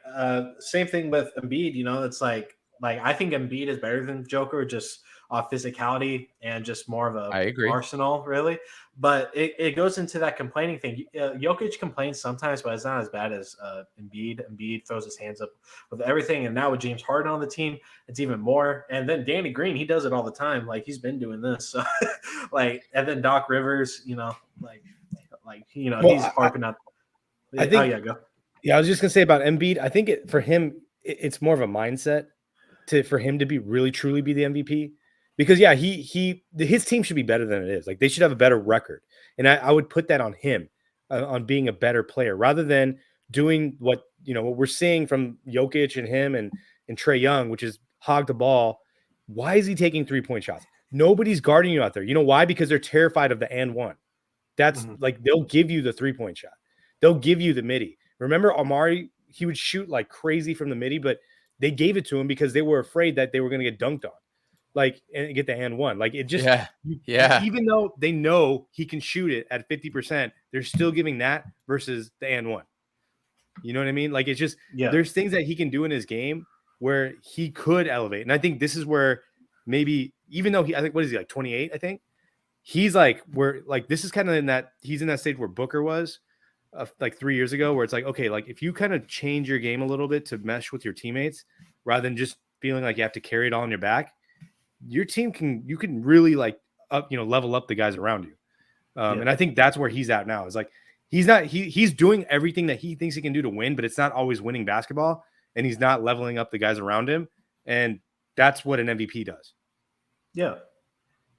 same thing with Embiid, it's like I think Embiid is better than Joker just off physicality and just more of a I agree. arsenal, really. But it goes into that complaining thing. Jokic complains sometimes, but it's not as bad as Embiid. Embiid throws his hands up with everything, and now with James Harden on the team, it's even more. And then Danny Green, he does it all the time. Like he's been doing this, so and then Doc Rivers, he's harping out. I think. Oh yeah, go. Yeah, I was just gonna say about Embiid. I think for him, it's more of a mindset for him to be really truly be the MVP. Because his team should be better than it is. Like they should have a better record, and I would put that on him, on being a better player rather than doing what we're seeing from Jokic and him and Trae Young, which is hog the ball. Why is he taking 3-point shots? Nobody's guarding you out there. You know why? Because they're terrified of the and one. That's like they'll give you the 3-point shot. They'll give you the midi. Remember Amari? He would shoot like crazy from the midi, but they gave it to him because they were afraid that they were going to get dunked on. And get the and one. Like it just, even though they know he can shoot it at 50%, they're still giving that versus the and one. You know what I mean? Like it's just, there's things that he can do in his game where he could elevate. And I think this is where maybe, even though I think, what is he like 28? I think he's like, this is kind of he's in that stage where Booker was like 3 years ago, where it's like, okay, like if you kind of change your game a little bit to mesh with your teammates rather than just feeling like you have to carry it all on your back, your team you can really level up the guys around you. And I think that's where he's at now. Is like, he's doing everything that he thinks he can do to win, but it's not always winning basketball, and he's not leveling up the guys around him. And that's what an MVP does. Yeah,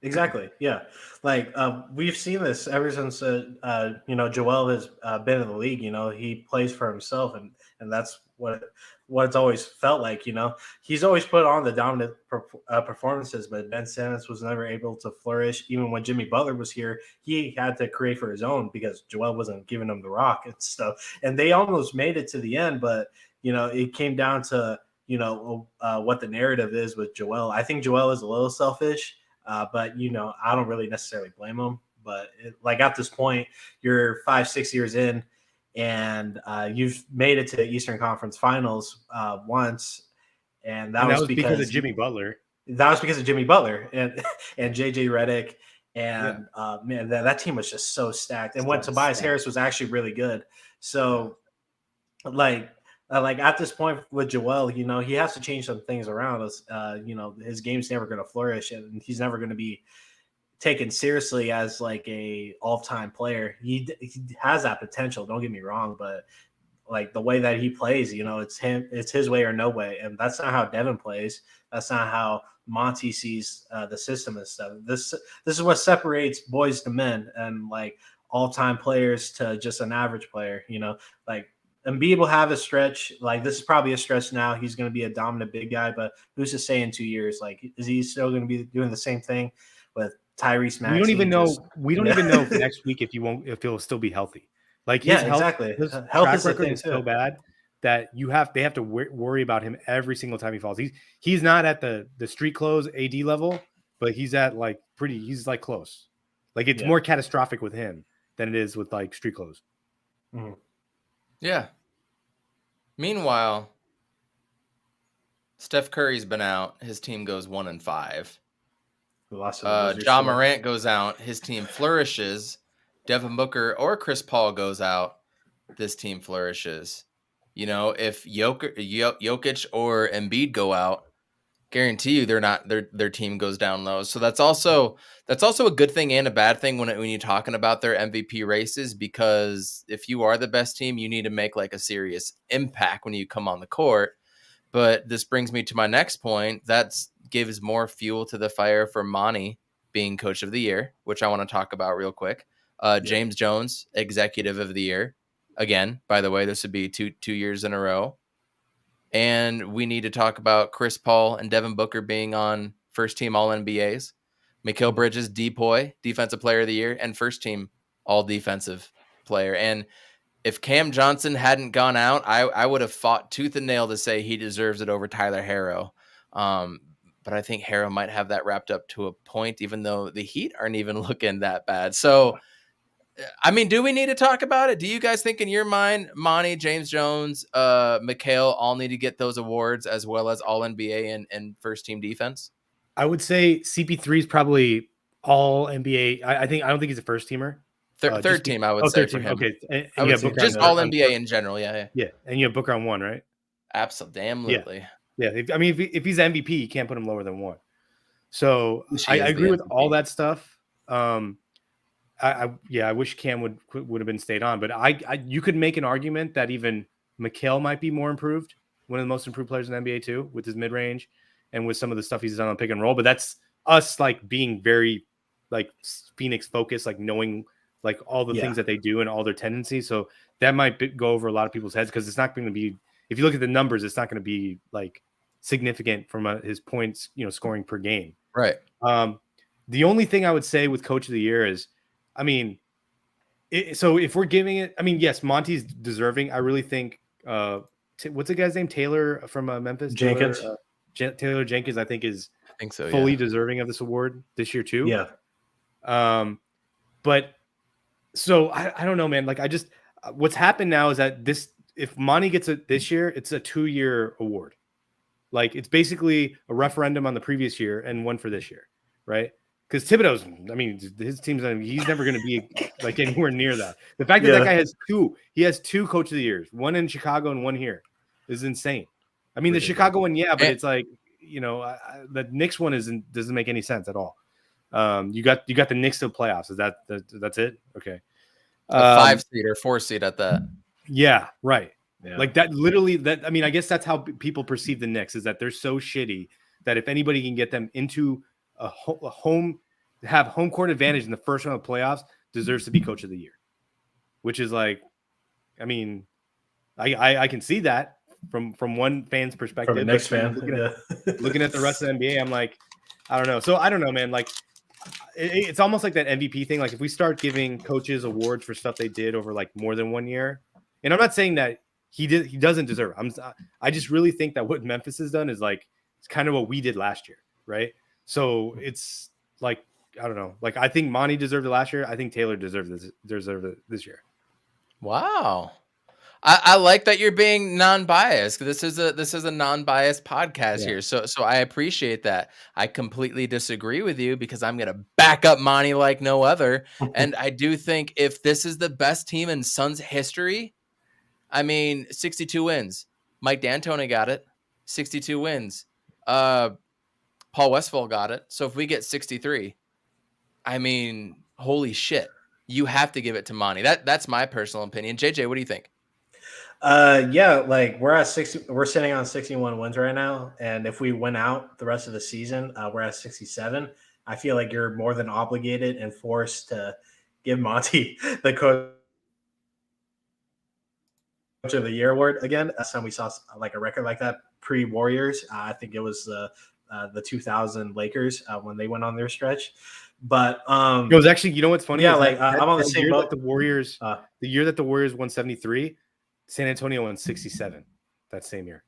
exactly. Yeah. Like we've seen this ever since, Joel has been in the league. He plays for himself, and that's what it's always felt like. He's always put on the dominant performances, but Ben Simmons was never able to flourish. Even when Jimmy Butler was here, he had to create for his own because Joel wasn't giving him the rock and stuff. And they almost made it to the end, but it came down to what the narrative is with Joel. I think Joel is a little selfish, but I don't really necessarily blame him. But at this point, you're 5-6 years in, and you've made it to the Eastern Conference Finals once, and that was because of Jimmy Butler. That was because of Jimmy Butler and JJ Redick, and man, that team was just so stacked. And when Tobias Harris was actually really good, so at this point with Joel, he has to change some things around us. His game's never going to flourish, and he's never going to be taken seriously as like a all-time player. He has that potential, don't get me wrong, but like the way that he plays, it's his way or no way, and that's not how Devin plays. That's not how Monty sees the system and stuff. This is what separates boys to men and like all-time players to just an average player. Like Embiid will have a stretch. Like this is probably a stretch now. He's going to be a dominant big guy, but who's to say in 2 years? Like, is he still going to be doing the same thing with Tyrese Maxey? We don't even know. We don't even know next week if he'll still be healthy. Like his exactly. His health track is record is so bad that they have to worry about him every single time he falls. He's not at the street clothes AD level, but he's at he's like close. Like it's more catastrophic with him than it is with like street clothes. Mm-hmm. Yeah. Meanwhile, Steph Curry's been out. His team goes 1-5. Ja Morant goes out. His team flourishes. Devin Booker or Chris Paul goes out. This team flourishes. If Jokic or Embiid go out, guarantee you their team goes down low. So that's also a good thing and a bad thing when you're talking about their MVP races, because if you are the best team, you need to make like a serious impact when you come on the court. But this brings me to my next point. That gives more fuel to the fire for Monty being Coach of the Year, which I want to talk about real quick. James Jones, Executive of the Year. Again, by the way, this would be two years in a row. And we need to talk about Chris Paul and Devin Booker being on first team All-NBAs. Mikal Bridges, DPOY, Defensive Player of the Year, and first team All-Defensive Player. And if Cam Johnson hadn't gone out, I would have fought tooth and nail to say he deserves it over Tyler Herro. But I think Harrow might have that wrapped up to a point, even though the Heat aren't even looking that bad. So, I mean, do we need to talk about it? Do you guys think in your mind, Monty, James Jones, Mikhail all need to get those awards as well as all NBA and first team defense? I would say CP3 is probably all NBA. I don't think he's a first teamer. Third team, I would say third for team. him. Okay, and I you would have say Booker just on all on NBA in general. Yeah. Yeah, and you have Booker on 1, right? Absolutely. Yeah. I mean, if he's MVP, you can't put him lower than 1. So I He is agree the with MVP. all that stuff. I wish Cam would have been stayed on, but you could make an argument that even Mikhail might be more improved, one of the most improved players in the NBA too, with his mid range and with some of the stuff he's done on pick and roll. But that's us like being very like Phoenix focused, like knowing like all the things that they do and all their tendencies. So that might go over a lot of people's heads because it's not going to be. If you look at the numbers, it's not going to be like significant from his points, scoring per game. Right. The only thing I would say with Coach of the Year is, I mean, so if we're giving it, I mean, yes, Monty's deserving. I really think, what's the guy's name? Taylor from Memphis? Jenkins. Taylor Jenkins, I think so. Fully deserving of this award this year too. Yeah. But so I don't know, man. Like what's happened now is that if Monty gets it this year, it's a 2-year award. Like it's basically a referendum on the previous year and one for this year, right? Because Thibodeau's, I mean, his team's, he's never going to be like anywhere near that. The fact that that guy has two Coach of the Years, one in Chicago and one here, is insane. I mean, the Chicago one, but it's like, the Knicks one doesn't make any sense at all. You got the Knicks to the playoffs. Is that's it? Okay. A 5 seed or 4 seed at that. Yeah, right. Yeah. Like that literally I mean, I guess that's how people perceive the Knicks, is that they're so shitty that if anybody can get them into a home court advantage in the first round of playoffs, deserves to be Coach of the Year. Which is like, I mean, I can see that from one fan's perspective. From a Knicks fan. Looking at the rest of the NBA, I'm like, I don't know. So I don't know, man. Like it's almost like that MVP thing. Like if we start giving coaches awards for stuff they did over like more than 1 year, and I'm not saying that he doesn't deserve it. I just really think that what Memphis has done is like, it's kind of what we did last year. Right. So it's like, I don't know. Like, I think Monty deserved it last year. I think Taylor deserved it this year. Wow. I like that you're being non-biased. This is a non-biased podcast here. So I appreciate that. I completely disagree with you because I'm going to back up Monty like no other. And I do think if this is the best team in Suns history, I mean, 62 wins. Mike D'Antoni got it. 62 wins. Paul Westphal got it. So if we get 63, I mean, holy shit. You have to give it to Monty. That's my personal opinion. JJ, what do you think? Like we're sitting on 61 wins right now. And if we win out the rest of the season, we're at 67. I feel like you're more than obligated and forced to give Monty the Coach of the Year award again. Last time we saw like a record like that pre-Warriors, I think it was the 2000 Lakers when they went on their stretch. But it was actually, you know what's funny? Yeah, like I'm on the same boat. The Warriors, the year that the Warriors won 73, San Antonio won 67 that same year.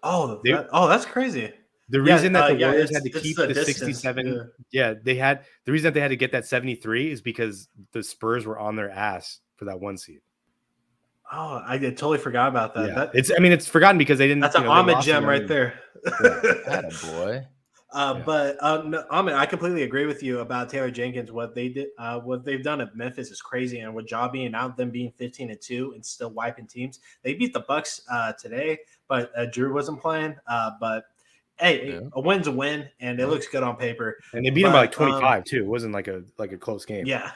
That's crazy. The reason that the Warriors had to keep the 67, the reason that they had to get that 73 is because the Spurs were on their ass for that 1 seed. Oh, I totally forgot about that. Yeah. It's forgotten because they didn't. That's an Ahmed gem right there. Attaboy. But Ahmed, I completely agree with you about Taylor Jenkins. What they did, what they've done at Memphis is crazy. And with Ja being out, them being 15-2 and still wiping teams, they beat the Bucks today, but Drew wasn't playing. But hey, a win's a win, and it looks good on paper. And they beat him by like 25 too. It wasn't like a close game. Yeah.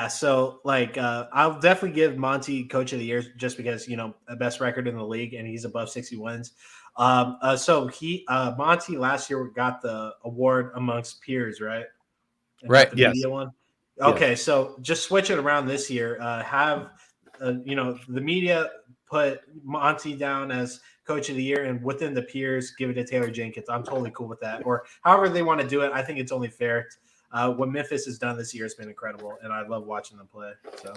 So like, I'll definitely give Monty Coach of the Year just because the best record in the league, and he's above 60 wins. So Monty last year got the award amongst peers, right? Right. The media one. Okay, yes. So just switch it around this year. Have the media put Monty down as Coach of the Year, and within the peers, give it to Taylor Jenkins. I'm totally cool with that. Or however they want to do it. I think it's only fair. What Memphis has done this year has been incredible, and I love watching them play. So.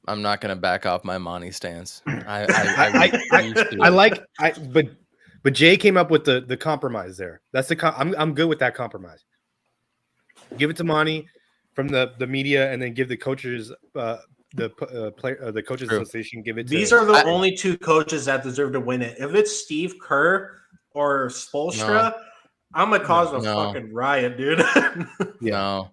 I'm not going to back off my Monty stance. But But Jay came up with the compromise there. That's I'm good with that compromise. Give it to Monty from the media, and then give the coaches the coaches True. association. Give it. These are the only two coaches that deserve to win it. If it's Steve Kerr or Spoelstra, I'm gonna cause a fucking riot, dude. No.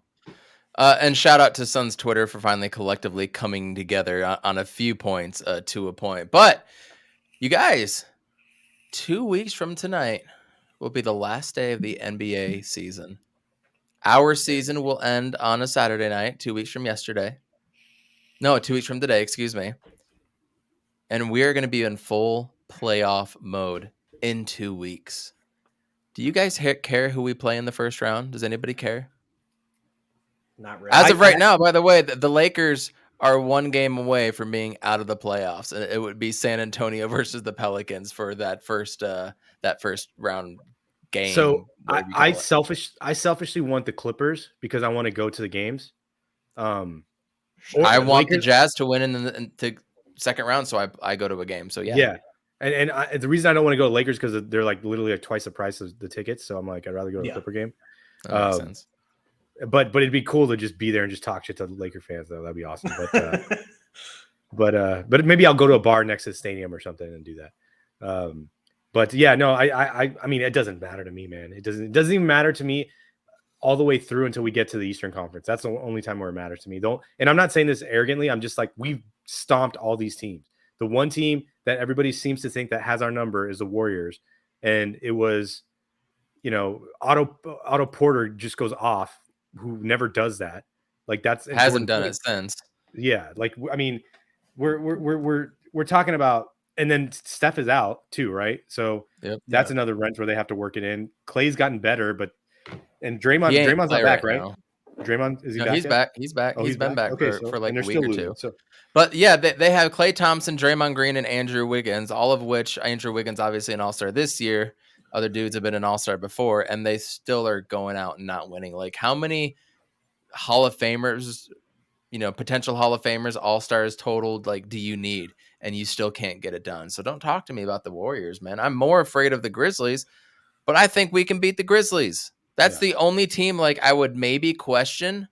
And shout out to Suns Twitter for finally collectively coming together on a few points to a point. But you guys, 2 weeks from tonight will be the last day of the NBA season. Our season will end on a Saturday night, 2 weeks from yesterday. No, 2 weeks from today, excuse me. And we're going to be in full playoff mode in 2 weeks. Do you guys care who we play in the first round? Does anybody care? Not really. As of right now, by the way, the Lakers are 1 game away from being out of the playoffs. And it would be San Antonio versus the Pelicans for that first round game. So I selfishly want the Clippers because I want to go to the games. I want Lakers, the Jazz to win in the second round, so I go to a game. So yeah. And the reason I don't want to go to Lakers because they're like literally like twice the price of the tickets. So I'm like, I'd rather go to a Clipper game. That makes sense. But it'd be cool to just be there and just talk shit to the Laker fans, though. That'd be awesome. But maybe I'll go to a bar next to the stadium or something and do that. But yeah, no, I mean, it doesn't matter to me, man. It doesn't even matter to me all the way through until we get to the Eastern Conference. That's the only time where it matters to me. And I'm not saying this arrogantly. I'm just like, we've stomped all these teams. The one team that everybody seems to think that has our number is the Warriors. And it was, Otto Porter just goes off, who never does that. Like hasn't done it since. Yeah. Like, I mean, we're talking about, and then Steph is out too, right? So that's another wrench where they have to work it in. Clay's gotten better, and Draymond's not back, right? Now. Draymond, is he back? He's yet? Back. He's back. Oh, he's been back okay, for like a week or two. So. But yeah, they have Klay Thompson, Draymond Green, and Andrew Wiggins, all of which Andrew Wiggins obviously an all-star this year. Other dudes have been an all-star before, and they still are going out and not winning. Like, how many Hall of Famers, potential Hall of Famers, all-stars totaled, like, do you need? And you still can't get it done. So don't talk to me about the Warriors, man. I'm more afraid of the Grizzlies, but I think we can beat the Grizzlies. That's the only team, like, I would maybe question,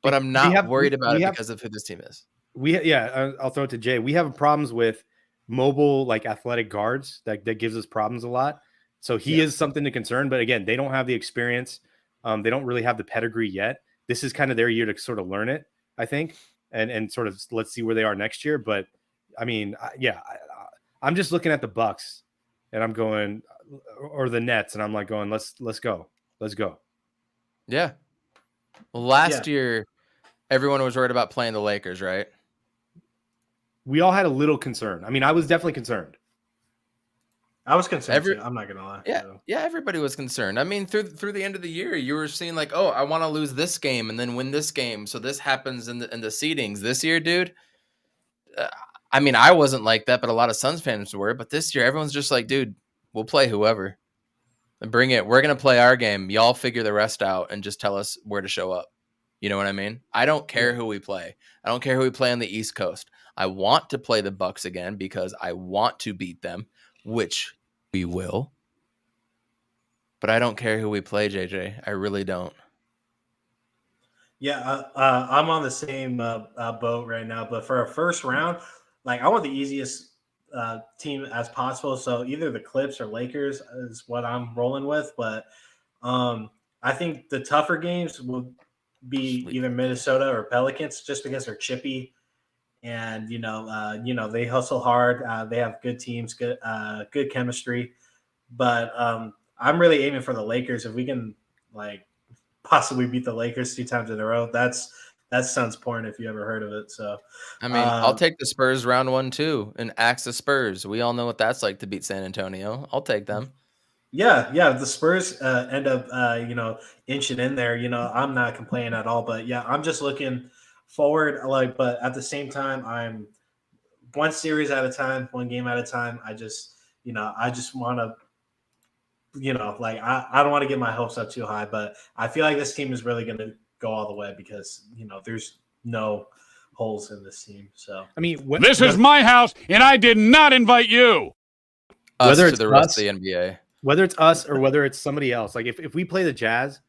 but I'm not worried about it because of who this team is. I'll throw it to Jay. We have problems with mobile, like, athletic guards. That gives us problems a lot. So he is something to concern. But again, they don't have the experience. They don't really have the pedigree yet. This is kind of their year to sort of learn it, I think, and sort of let's see where they are next year. But I mean, I'm just looking at the Bucks, and I'm going, or the Nets, and I'm like going, let's go. Yeah. Well, last year, everyone was worried about playing the Lakers, right? We all had a little concern. I mean, I was definitely concerned. I was concerned too. I'm not gonna lie. Yeah, everybody was concerned. I mean, through the end of the year, you were seeing like, oh, I want to lose this game and then win this game, so this happens in the seedings. This year, dude. I mean, I wasn't like that, but a lot of Suns fans were. But this year, everyone's just like, dude, we'll play whoever and bring it. We're gonna play our game. Y'all figure the rest out and just tell us where to show up. You know what I mean? I don't care who we play. I don't care who we play on the East Coast. I want to play the Bucks again because I want to beat them, which we will. But I don't care who we play, JJ. I really don't. Yeah, I'm on the same boat right now. But for a first round, like, I want the easiest team as possible. So either the Clips or Lakers is what I'm rolling with. But I think the tougher games will be either Minnesota or Pelicans, just because they're chippy and they hustle hard. They have good teams, good chemistry. But I'm really aiming for the Lakers. If we can like possibly beat the Lakers 2 times in a row, that's Suns porn if you ever heard of it. So I mean, I'll take the Spurs round 1 too and axe the Spurs. We all know what that's like to beat San Antonio. I'll take them. Yeah. The Spurs end up, inching in there. I'm not complaining at all. But yeah, I'm just looking forward. But at the same time, I'm one series at a time, one game at a time. I just want to, I don't want to get my hopes up too high. But I feel like this team is really going to go all the way because there's no holes in this team. So I mean, this is my house, and I did not invite you. Whether to it's the rest us, of the NBA. whether it's us or whether it's somebody else. Like if we play the Jazz,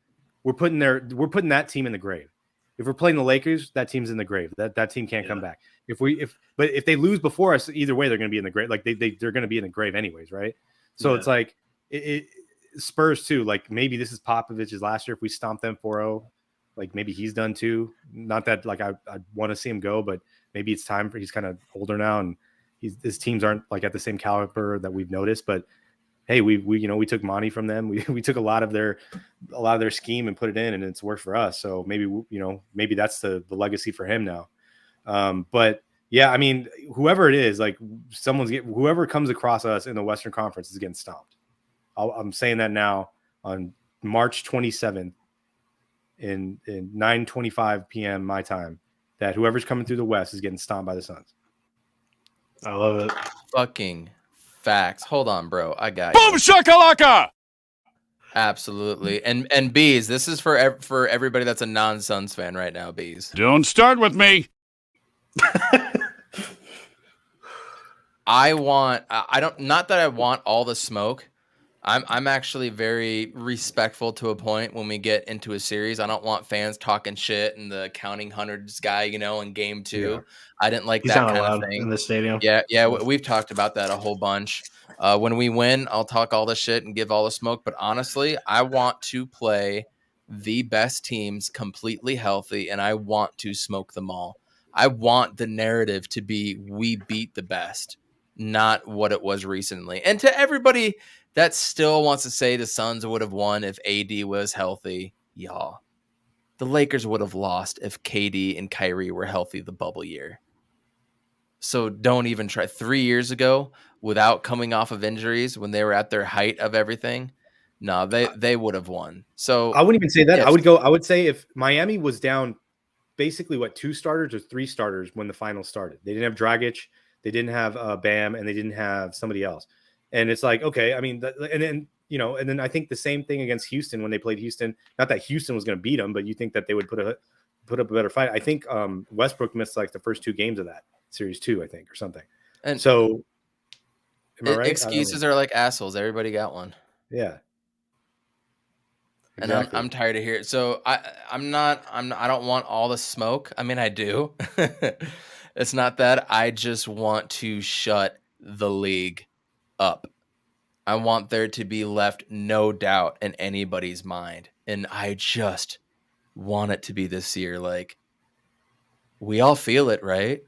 we're putting that team in the grave. If we're playing the Lakers, that team's in the grave. That team can't come back. But if they lose before us, either way they're going to be in the grave. Like they're going to be in the grave anyways, right? So it's like Spurs too. Like maybe this is Popovich's last year. If we stomp them 4-0, like maybe he's done too. Not that like I want to see him go, but maybe it's time he's kind of older now and his teams aren't like at the same caliber that we've noticed. But hey, we took Monty from them. We took a lot of their scheme and put it in, and it's worked for us. So maybe that's the legacy for him now. But yeah, I mean, whoever it is, like whoever comes across us in the Western Conference is getting stomped. I'm saying that now on March 27th in 9:25 p.m. my time, that whoever's coming through the West is getting stomped by the Suns. I love it. Fucking facts. Hold on, bro. I got Boom you. shakalaka! Absolutely. And Bees, this is for everybody that's a non-Suns fan right now, Bees. Don't start with me. I don't, not that I want all the smoke. I'm actually very respectful to a point when we get into a series. I don't want fans talking shit and the counting hundreds guy, in game 2. Yeah. I didn't like He's that not kind allowed of thing in the stadium. Yeah, we've talked about that a whole bunch. When we win, I'll talk all the shit and give all the smoke. But honestly, I want to play the best teams completely healthy, and I want to smoke them all. I want the narrative to be we beat the best, not what it was recently. And to everybody that still wants to say the Suns would have won if AD was healthy, y'all, the Lakers would have lost if KD and Kyrie were healthy the bubble year. So don't even try. 3 years ago, without coming off of injuries, when they were at their height of everything, no, they would have won. So I wouldn't even say that. I would say if Miami was down basically 2 starters or 3 starters when the finals started. They didn't have Dragic, they didn't have Bam, and they didn't have somebody else. And it's like, okay, I mean, and then I think the same thing against Houston when they played Houston. Not that Houston was going to beat them, but you think that they would put up a better fight. I think Westbrook missed like the first 2 games of that series 2, I think, or something. And so, am I right? Excuses are like assholes. Everybody got one. Yeah. Exactly. And I'm tired of hearing. So I don't want all the smoke. I mean, I do. It's not that. I just want to shut the league up. I want there to be left no doubt in anybody's mind. And I just want it to be this year. Like, we all feel it, right?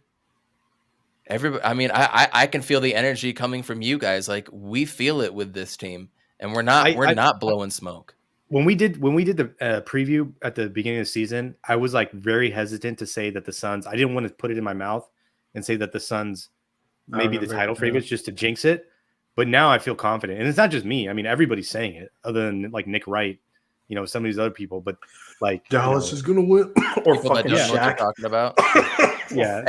Everybody, I mean, I can feel the energy coming from you guys. Like, we feel it with this team, and we're not blowing smoke. When we did the preview at the beginning of the season, I was like very hesitant to say that the Suns. I didn't want to put it in my mouth and say that the Suns maybe the title favorites just to jinx it. But now I feel confident, and it's not just me. I mean, everybody's saying it, other than like Nick Wright, some of these other people. But like Dallas is gonna win, or fucking Shaq. What you're talking about. Yeah,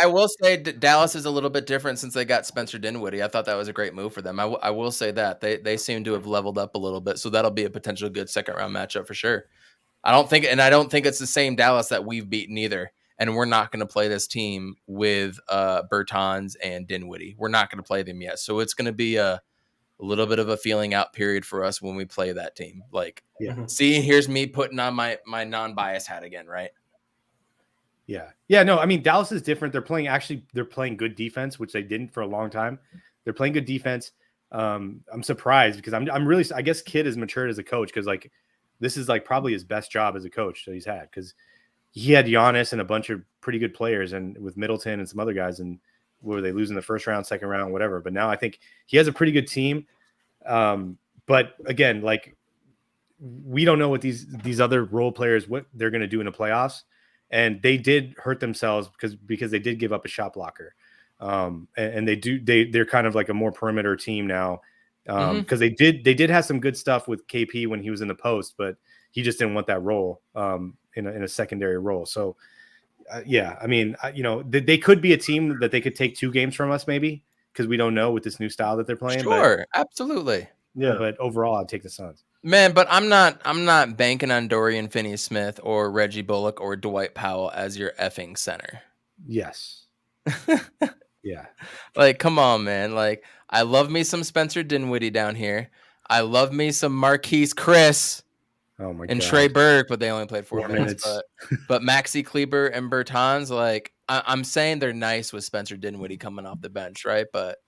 I will say Dallas is a little bit different since they got Spencer Dinwiddie. I thought that was a great move for them. I will say that they seem to have leveled up a little bit, so that'll be a potential good second round matchup for sure. I don't think it's the same Dallas that we've beaten either. And we're not going to play this team with Bertans and Dinwiddie. We're not going to play them yet, so it's going to be a little bit of a feeling out period for us when we play that team. Like, see, here's me putting on my non-bias hat again, right? Yeah. No, I mean, Dallas is different. They're playing good defense, which they didn't for a long time. They're playing good defense. I'm surprised because I'm really, I guess Kidd has matured as a coach because like this is like probably his best job as a coach that he's had because he had Giannis and a bunch of pretty good players and with Middleton and some other guys and were they losing the first round, second round, whatever. But now I think he has a pretty good team. But again, like we don't know what these other role players, what they're going to do in the playoffs. And they did hurt themselves because they did give up a shot blocker. And they're kind of like a more perimeter team now. Because they did have some good stuff with KP when he was in the post, but he just didn't want that role in a secondary role. So I mean, they could be a team that they could take 2 games from us maybe because we don't know with this new style that they're playing. Sure, absolutely. Yeah, but overall, I'd take the Suns. Man, but I'm not banking on Dorian Finney-Smith or Reggie Bullock or Dwight Powell as your effing center. Yes. Yeah. Like, come on, man. Like, I love me some Spencer Dinwiddie down here. I love me some Marquise Chris Oh my and God. Trey Burke, but they only played 4 minutes. minutes. But Maxi Kleber and Bertans, like, I'm saying they're nice with Spencer Dinwiddie coming off the bench, right? But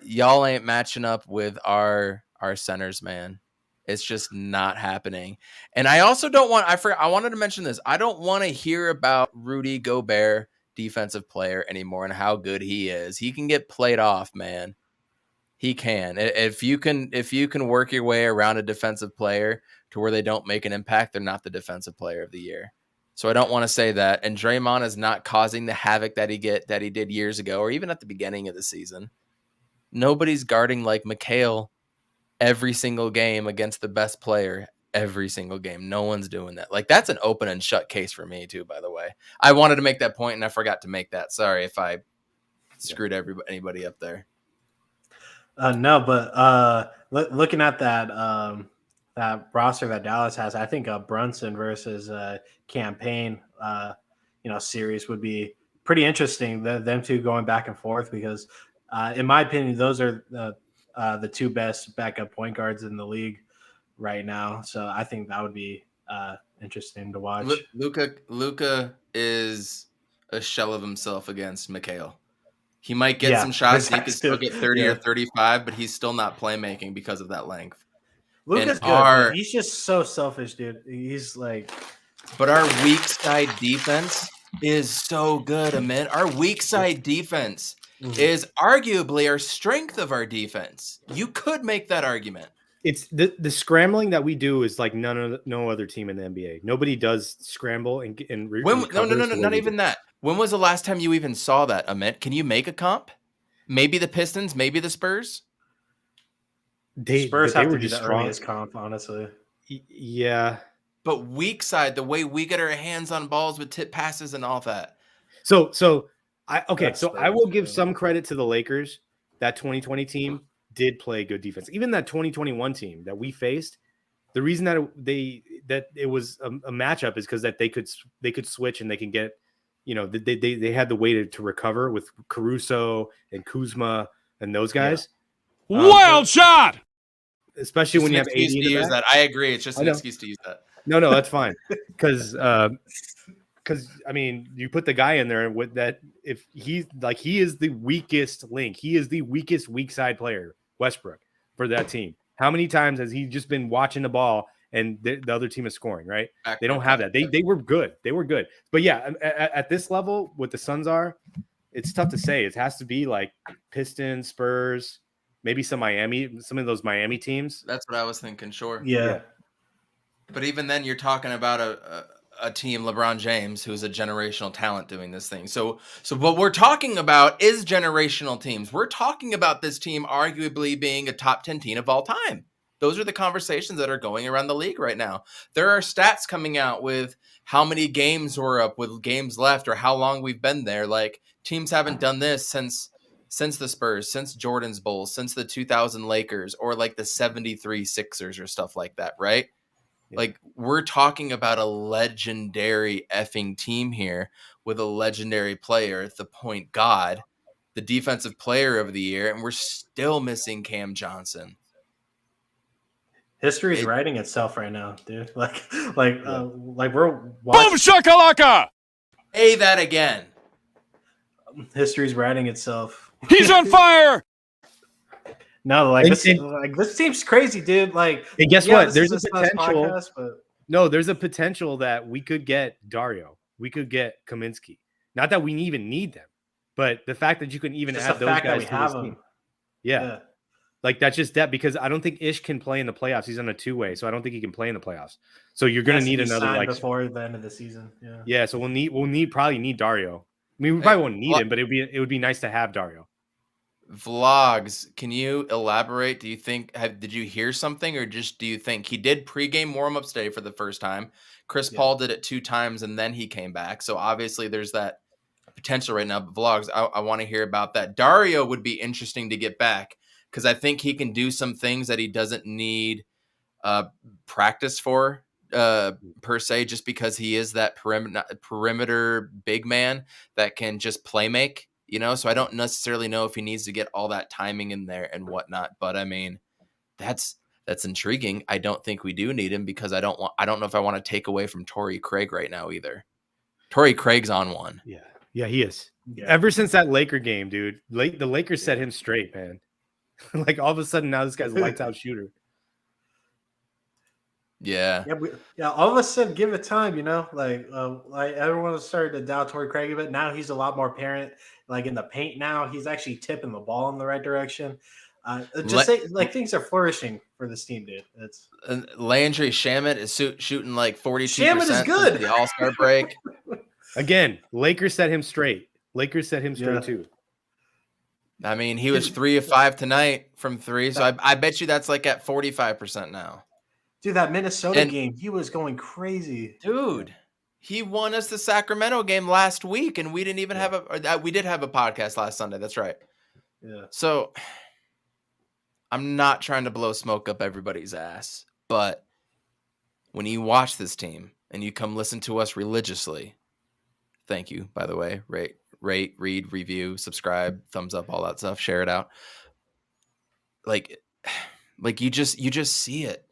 y'all ain't matching up with our centers, man. It's just not happening. And I also don't want, I wanted to mention this. I don't want to hear about Rudy Gobert, defensive player, anymore, and how good he is. He can get played off, man. He can. If you can work your way around a defensive player to where they don't make an impact, they're not the defensive player of the year. So I don't want to say that. And Draymond is not causing the havoc that he did years ago, or even at the beginning of the season. Nobody's guarding like McHale every single game against the best player every single game. No one's doing that. Like, that's an open and shut case for me too, by the way. I wanted to make that point and I forgot to make that. Sorry if I screwed anybody up there. No, but looking at that that roster that Dallas has, I think Brunson versus Campaign, series would be pretty interesting. Them two going back and forth, because in my opinion, those are the two best backup point guards in the league right now. So I think that would be interesting to watch. Luka is a shell of himself against McHale. He might get some shots. He could still get 30 or 35, but he's still not playmaking because of that length. Luka's good. He's just so selfish, dude. He's like... But our weak side defense is so good, Amit. Our weak side defense is arguably our strength of our defense. You could make that argument. It's the scrambling that we do is like no other team in the NBA. Nobody does scramble and not even that. When was the last time you even saw that, Amit? Can you make a comp? Maybe the Pistons, maybe the Spurs. Spurs have to be the earliest comp, honestly. Yeah, but weak side, the way we get our hands on balls with tip passes and all that. So I will give some credit to the Lakers. That 2020 team did play good defense. Even that 2021 team that we faced, the reason that it was a matchup is because that they could switch and they can get, they had the way to recover with Caruso and Kuzma and those guys. Yeah. Wild shot. Especially when you have AD to use that. I agree. It's just an excuse to use that. No, that's fine. Because I mean, you put the guy in there with that. If he is the weakest link, he is the weakest weak side player, Westbrook, for that team. How many times has he just been watching the ball and the other team is scoring, right? They don't have that. They were good. They were good. But yeah, at this level, what the Suns are, it's tough to say. It has to be like Pistons, Spurs, maybe some of those Miami teams. That's what I was thinking. Sure. Yeah. But even then, you're talking about a team, LeBron James, who's a generational talent doing this thing. So what we're talking about is generational teams. We're talking about this team arguably being a top 10 team of all time. Those are the conversations that are going around the league right now. There are stats coming out with how many games we're up with games left or how long we've been there. Like, teams haven't done this since the Spurs, since Jordan's Bulls, since the 2000 Lakers, or like the 73 Sixers or stuff like that, right? Yeah. Like, we're talking about a legendary effing team here with a legendary player, the point guard, the defensive player of the year, and we're still missing Cam Johnson. History's writing itself right now, dude. Like we're watching. Boom shakalaka! Hey, that again. History's writing itself. He's on fire. No, this seems crazy, dude. Like, and guess what? There's a potential. No, there's a potential that we could get Dario. We could get Kaminsky. Not that we even need them, but the fact that you can even add those guys to this team. Yeah. Like, that's just that, because I don't think Ish can play in the playoffs. He's on a two-way, so I don't think he can play in the playoffs. So you're going to need another before the end of the season. Yeah. Yeah. So we'll probably need Dario. I mean, we probably won't need him, but it would be nice to have Dario. Vlogs, can you elaborate? Do you think did you hear something, or just do you think he did pregame warm-ups today for the first time? Chris Paul did it 2 times and then he came back. So obviously there's that potential right now. But Vlogs, I want to hear about that. Dario would be interesting to get back, because I think he can do some things that he doesn't need practice for per se, just because he is that perimeter big man that can just play make. So I don't necessarily know if he needs to get all that timing in there and whatnot. But I mean, that's intriguing. I don't think we do need him because I don't know if I want to take away from Torrey Craig right now either. Torrey Craig's on one. Yeah, he is. Yeah. Ever since that Laker game, dude, the Lakers set him straight, man. Like all of a sudden now this guy's a lights out shooter. Yeah. All of a sudden, give it time, like everyone was starting to doubt Torrey Craig a bit. Now he's a lot more apparent. Like in the paint now, he's actually tipping the ball in the right direction. Things are flourishing for this team, dude. Landry Shamet is shooting like 42%. Shamet is good. The All-Star break. Again, Lakers set him straight. Too. I mean, he was 3 of 5 tonight from 3, so I bet you that's like at 45% now. Dude, that Minnesota game, he was going crazy. Dude, he won us the Sacramento game last week, and we didn't even we did have a podcast last Sunday. That's right. Yeah. So I'm not trying to blow smoke up everybody's ass, but when you watch this team and you come listen to us religiously, thank you, by the way, rate, read, review, subscribe, thumbs up, all that stuff, share it out. Like you just see it.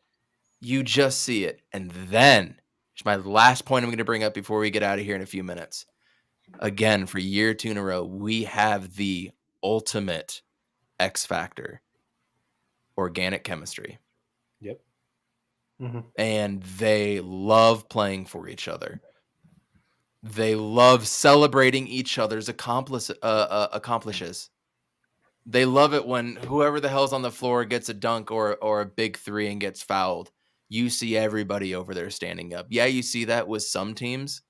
You just see it. And then, it's my last point I'm going to bring up before we get out of here in a few minutes. Again, for year 2 in a row, we have the ultimate X factor, organic chemistry. Yep. Mm-hmm. And they love playing for each other. They love celebrating each other's accomplishes. They love it when whoever the hell's on the floor gets a dunk or a big 3 and gets fouled. You see everybody over there standing up. Yeah, you see that with some teams,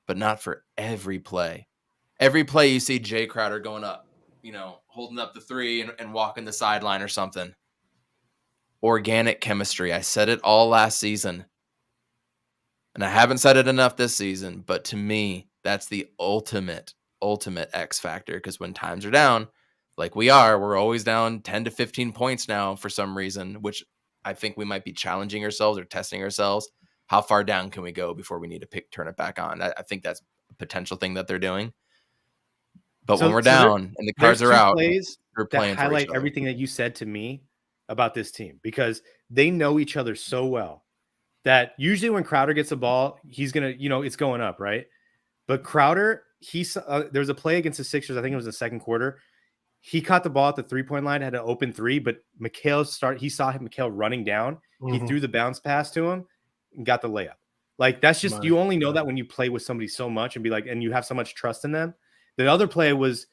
but not for every play. Every play you see Jay Crowder going up, holding up the 3 and walking the sideline or something. Organic chemistry. I said it all last season. And I haven't said it enough this season, but to me, that's the ultimate X factor. Because when times are down, like we're always down 10 to 15 points now for some reason, which I think we might be challenging ourselves or testing ourselves. How far down can we go before we need to turn it back on? I think that's a potential thing that they're doing. But when we're down and the cards are out, we're playing for each highlight other. Everything that you said to me about this team, because they know each other so well that usually when Crowder gets the ball, he's going to, it's going up, right? But Crowder, there was a play against the Sixers, I think it was the second quarter. He caught the ball at the 3-point line, had an open 3, but he saw Mikal running down. Mm-hmm. He threw the bounce pass to him and got the layup. Like, that's just, you only know that when you play with somebody so much and you have so much trust in them. The other play was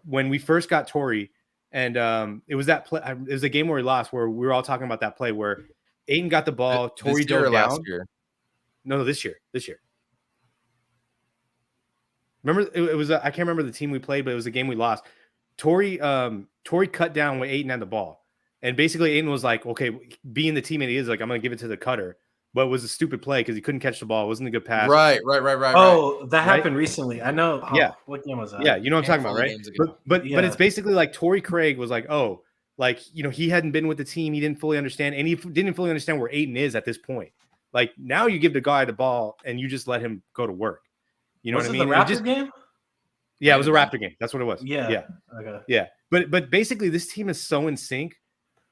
when we first got Torrey, and it was that play. It was a game where we lost, where we were all talking about that play where Ayton got the ball, Torrey dove down. Last year? No, this year. Remember, it was I can't remember the team we played, but it was a game we lost. Torrey cut down when Ayton had the ball, and basically Ayton was like, "Okay, being the teammate he is, like, I'm gonna give it to the cutter." But it was a stupid play because he couldn't catch the ball. It wasn't a good pass. Right. Oh, that happened recently. I know. Yeah. What game was that? Yeah, you know what I'm talking about, right? But it's basically like Torrey Craig was like, oh, like, he hadn't been with the team. He didn't fully understand, and he didn't fully understand where Ayton is at this point. Like, now you give the guy the ball and you just let him go to work. You know what I mean? Was it the Raptor game? Yeah, it was a Raptor game. That's what it was. Yeah. Okay. Yeah. But basically this team is so in sync.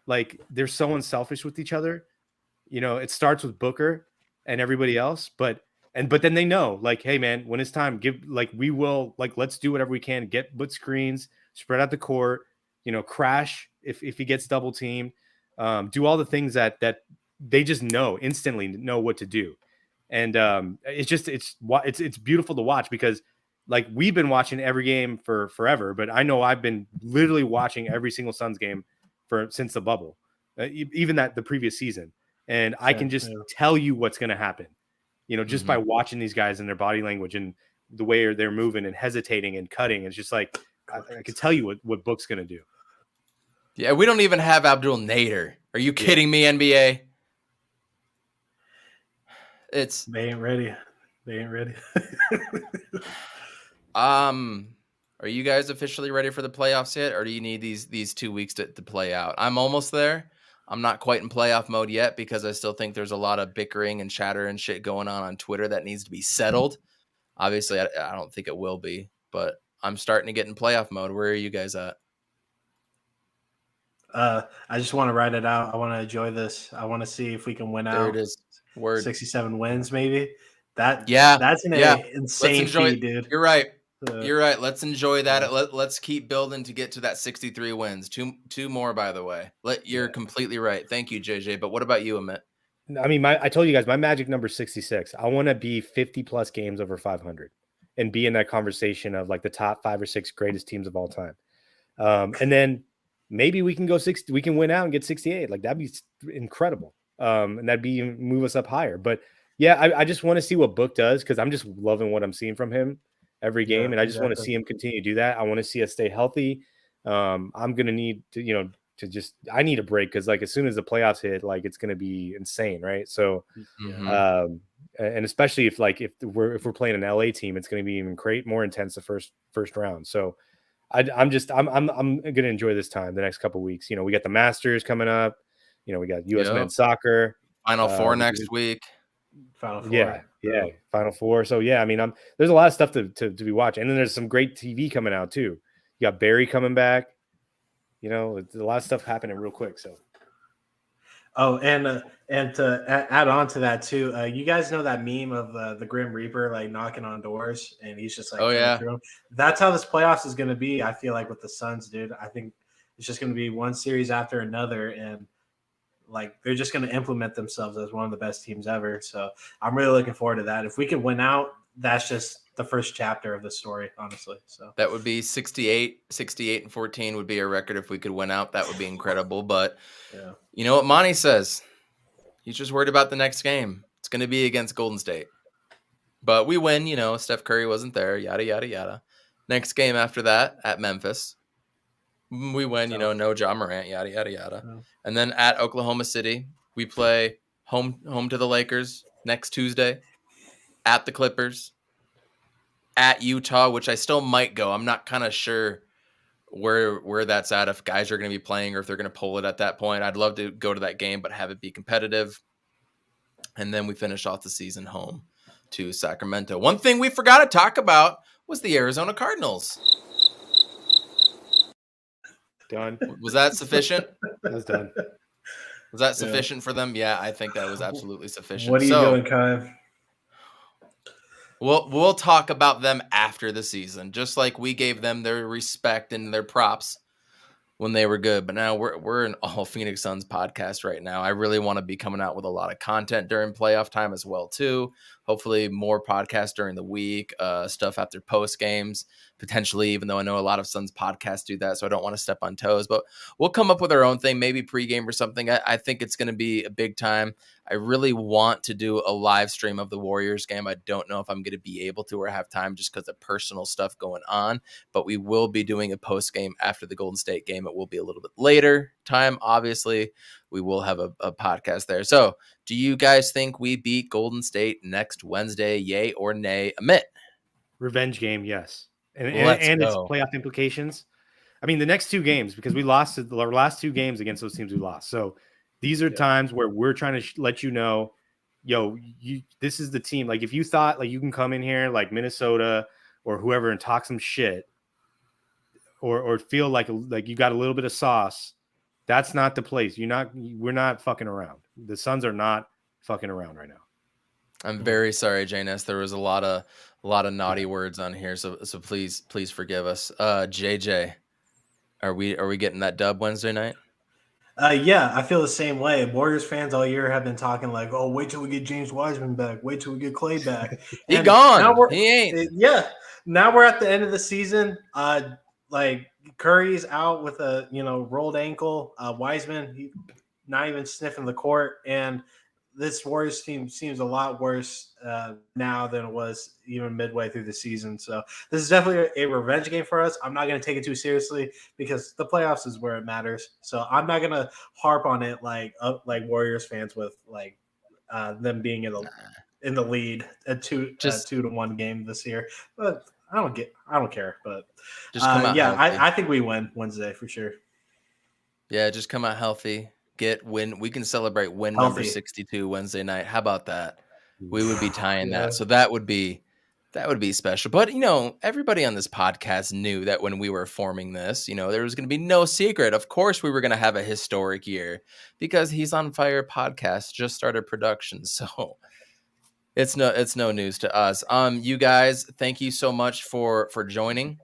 Like, they're so unselfish with each other. It starts with Booker and everybody else, but then they know, like, hey man, when it's time, we will, like, let's do whatever we can, get screens, spread out the court, crash if he gets double teamed, do all the things that they just instantly know what to do. And it's beautiful to watch because, like, we've been watching every game for forever, but I know I've been literally watching every single Suns game since the bubble, even the previous season. And I can just tell you what's going to happen, just by watching these guys and their body language and the way they're moving and hesitating and cutting. It's just like, I can tell you what Book's going to do. Yeah, we don't even have Abdul Nader. Are you kidding me, NBA? They ain't ready. Are you guys officially ready for the playoffs yet, or do you need these 2 weeks to play out? I'm almost there. I'm not quite in playoff mode yet because I still think there's a lot of bickering and chatter and shit going on Twitter that needs to be settled. Obviously, I don't think it will be, but I'm starting to get in playoff mode. Where are you guys at? I just want to write it out. I want to enjoy this. I want to see if we can win There out. it is. Word. 67 wins, maybe. That's an Let's insane enjoy feat, dude. You're right. You're right. Let's enjoy that. Let's keep building to get to that 63 wins. Two more, by the way. You're completely right. Thank you, JJ. But what about you, Amit? I mean, I told you guys my magic number is 66. I want to be 50 plus games over 500 and be in that conversation of like the top 5 or 6 greatest teams of all time. And then maybe we can go 60. We can win out and get 68. Like that'd be incredible. And that'd be move us up higher. But yeah, I just want to see what Book does because I'm just loving what I'm seeing from him every game, and I just want to see him continue to do that. I want to see us stay healthy. I'm gonna need to, I need a break because like as soon as the playoffs hit, like it's gonna be insane, right? So, and especially if we're playing an LA team, it's gonna be even more intense the first round. So, I'm gonna enjoy this time the next couple of weeks. We got the Masters coming up. We got U.S. men's soccer. Final Four next week. Final Four. Yeah, Final Four. So yeah, I mean, there's a lot of stuff to be watching, and then there's some great TV coming out too. You got Barry coming back. There's a lot of stuff happening real quick. So. Oh, and to add on to that too, you guys know that meme of the Grim Reaper like knocking on doors, and he's just like, through them? That's how this playoffs is going to be. I feel like with the Suns, dude. I think it's just going to be one series after another, and like they're just going to implement themselves as one of the best teams ever. So I'm really looking forward to that. If we can win out, that's just the first chapter of the story, honestly. So that would be 68 and 14 would be a record if we could win out. That would be incredible. But you know what Monty says? He's just worried about the next game. It's going to be against Golden State. But we win, Steph Curry wasn't there, yada, yada, yada. Next game after that at Memphis. We win, no Ja Morant, yada, yada, yada. Oh. And then at Oklahoma City, we play home to the Lakers next Tuesday, at the Clippers, at Utah, which I still might go. I'm not kind of sure where that's at, if guys are going to be playing or if they're going to pull it at that point. I'd love to go to that game, but have it be competitive. And then we finish off the season home to Sacramento. One thing we forgot to talk about was the Arizona Cardinals. Done. Was that sufficient? That was done. Was that sufficient for them? Yeah, I think that was absolutely sufficient. What are you doing, Kyle? We'll talk about them after the season, just like we gave them their respect and their props when they were good. But now we're an all Phoenix Suns podcast right now. I really want to be coming out with a lot of content during playoff time as well too. Hopefully more podcasts during the week, stuff after post games, potentially, even though I know a lot of Suns podcasts do that, so I don't want to step on toes. But we'll come up with our own thing, maybe pregame or something. I think it's going to be a big time. I really want to do a live stream of the Warriors game. I don't know if I'm going to be able to or have time just because of personal stuff going on, but we will be doing a post game after the Golden State game. It will be a little bit later time, obviously. We will have a podcast there. So do you guys think we beat Golden State next Wednesday? Yay or nay? Amit? Revenge game, yes. And its playoff implications. I mean, the next 2 games, because we lost our last 2 games against those teams we lost. So these are times where we're trying to let you know, this is the team. Like if you thought like you can come in here like Minnesota or whoever and talk some shit or feel like you got a little bit of sauce, that's not the place. We're not fucking around. The Suns are not fucking around right now. I'm very sorry, J-Ness. There was a lot of naughty words on here, so please forgive us. JJ, are we getting that dub Wednesday night? Yeah, I feel the same way. Warriors fans all year have been talking like, "Oh, wait till we get James Wiseman back. Wait till we get Clay back." He gone. He ain't. Yeah. Now we're at the end of the season. Like Curry's out with a rolled ankle. Wiseman, he not even sniffing the court, and this Warriors team seems a lot worse now than it was even midway through the season. So this is definitely a revenge game for us. I'm not going to take it too seriously because the playoffs is where it matters. So I'm not going to harp on it like Warriors fans with like them being in the lead at 2-1 game this year. But I don't care. But just come out healthy. I think we win Wednesday for sure. Yeah, just come out healthy. We can celebrate win number 62 Wednesday night. How about that? We would be tying that. So that would be That would be special. But, everybody on this podcast knew that when we were forming this, there was going to be no secret. Of course, we were going to have a historic year because He's on Fire podcast just started production. So it's no news to us. You guys, thank you so much for joining.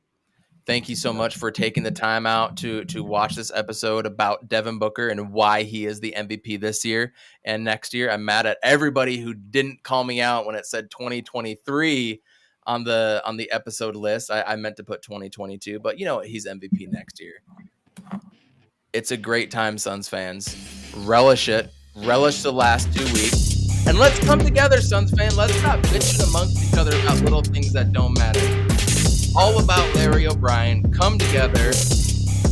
Thank you so much for taking the time out to watch this episode about Devin Booker and why he is the MVP this year and next year. I'm mad at everybody who didn't call me out when it said 2023 on the episode list. I meant to put 2022, but he's MVP next year. It's a great time, Suns fans. Relish it. Relish the last 2 weeks. And let's come together, Suns fan. Let's stop bitching amongst each other about little things that don't matter. All about Larry O'Brien. Come together.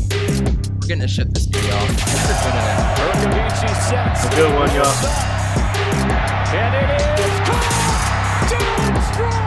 We're getting to shit this year, y'all. Thanks for tuning in. Urkavici sets. Good one, y'all. And it is caught. Dylan Strong.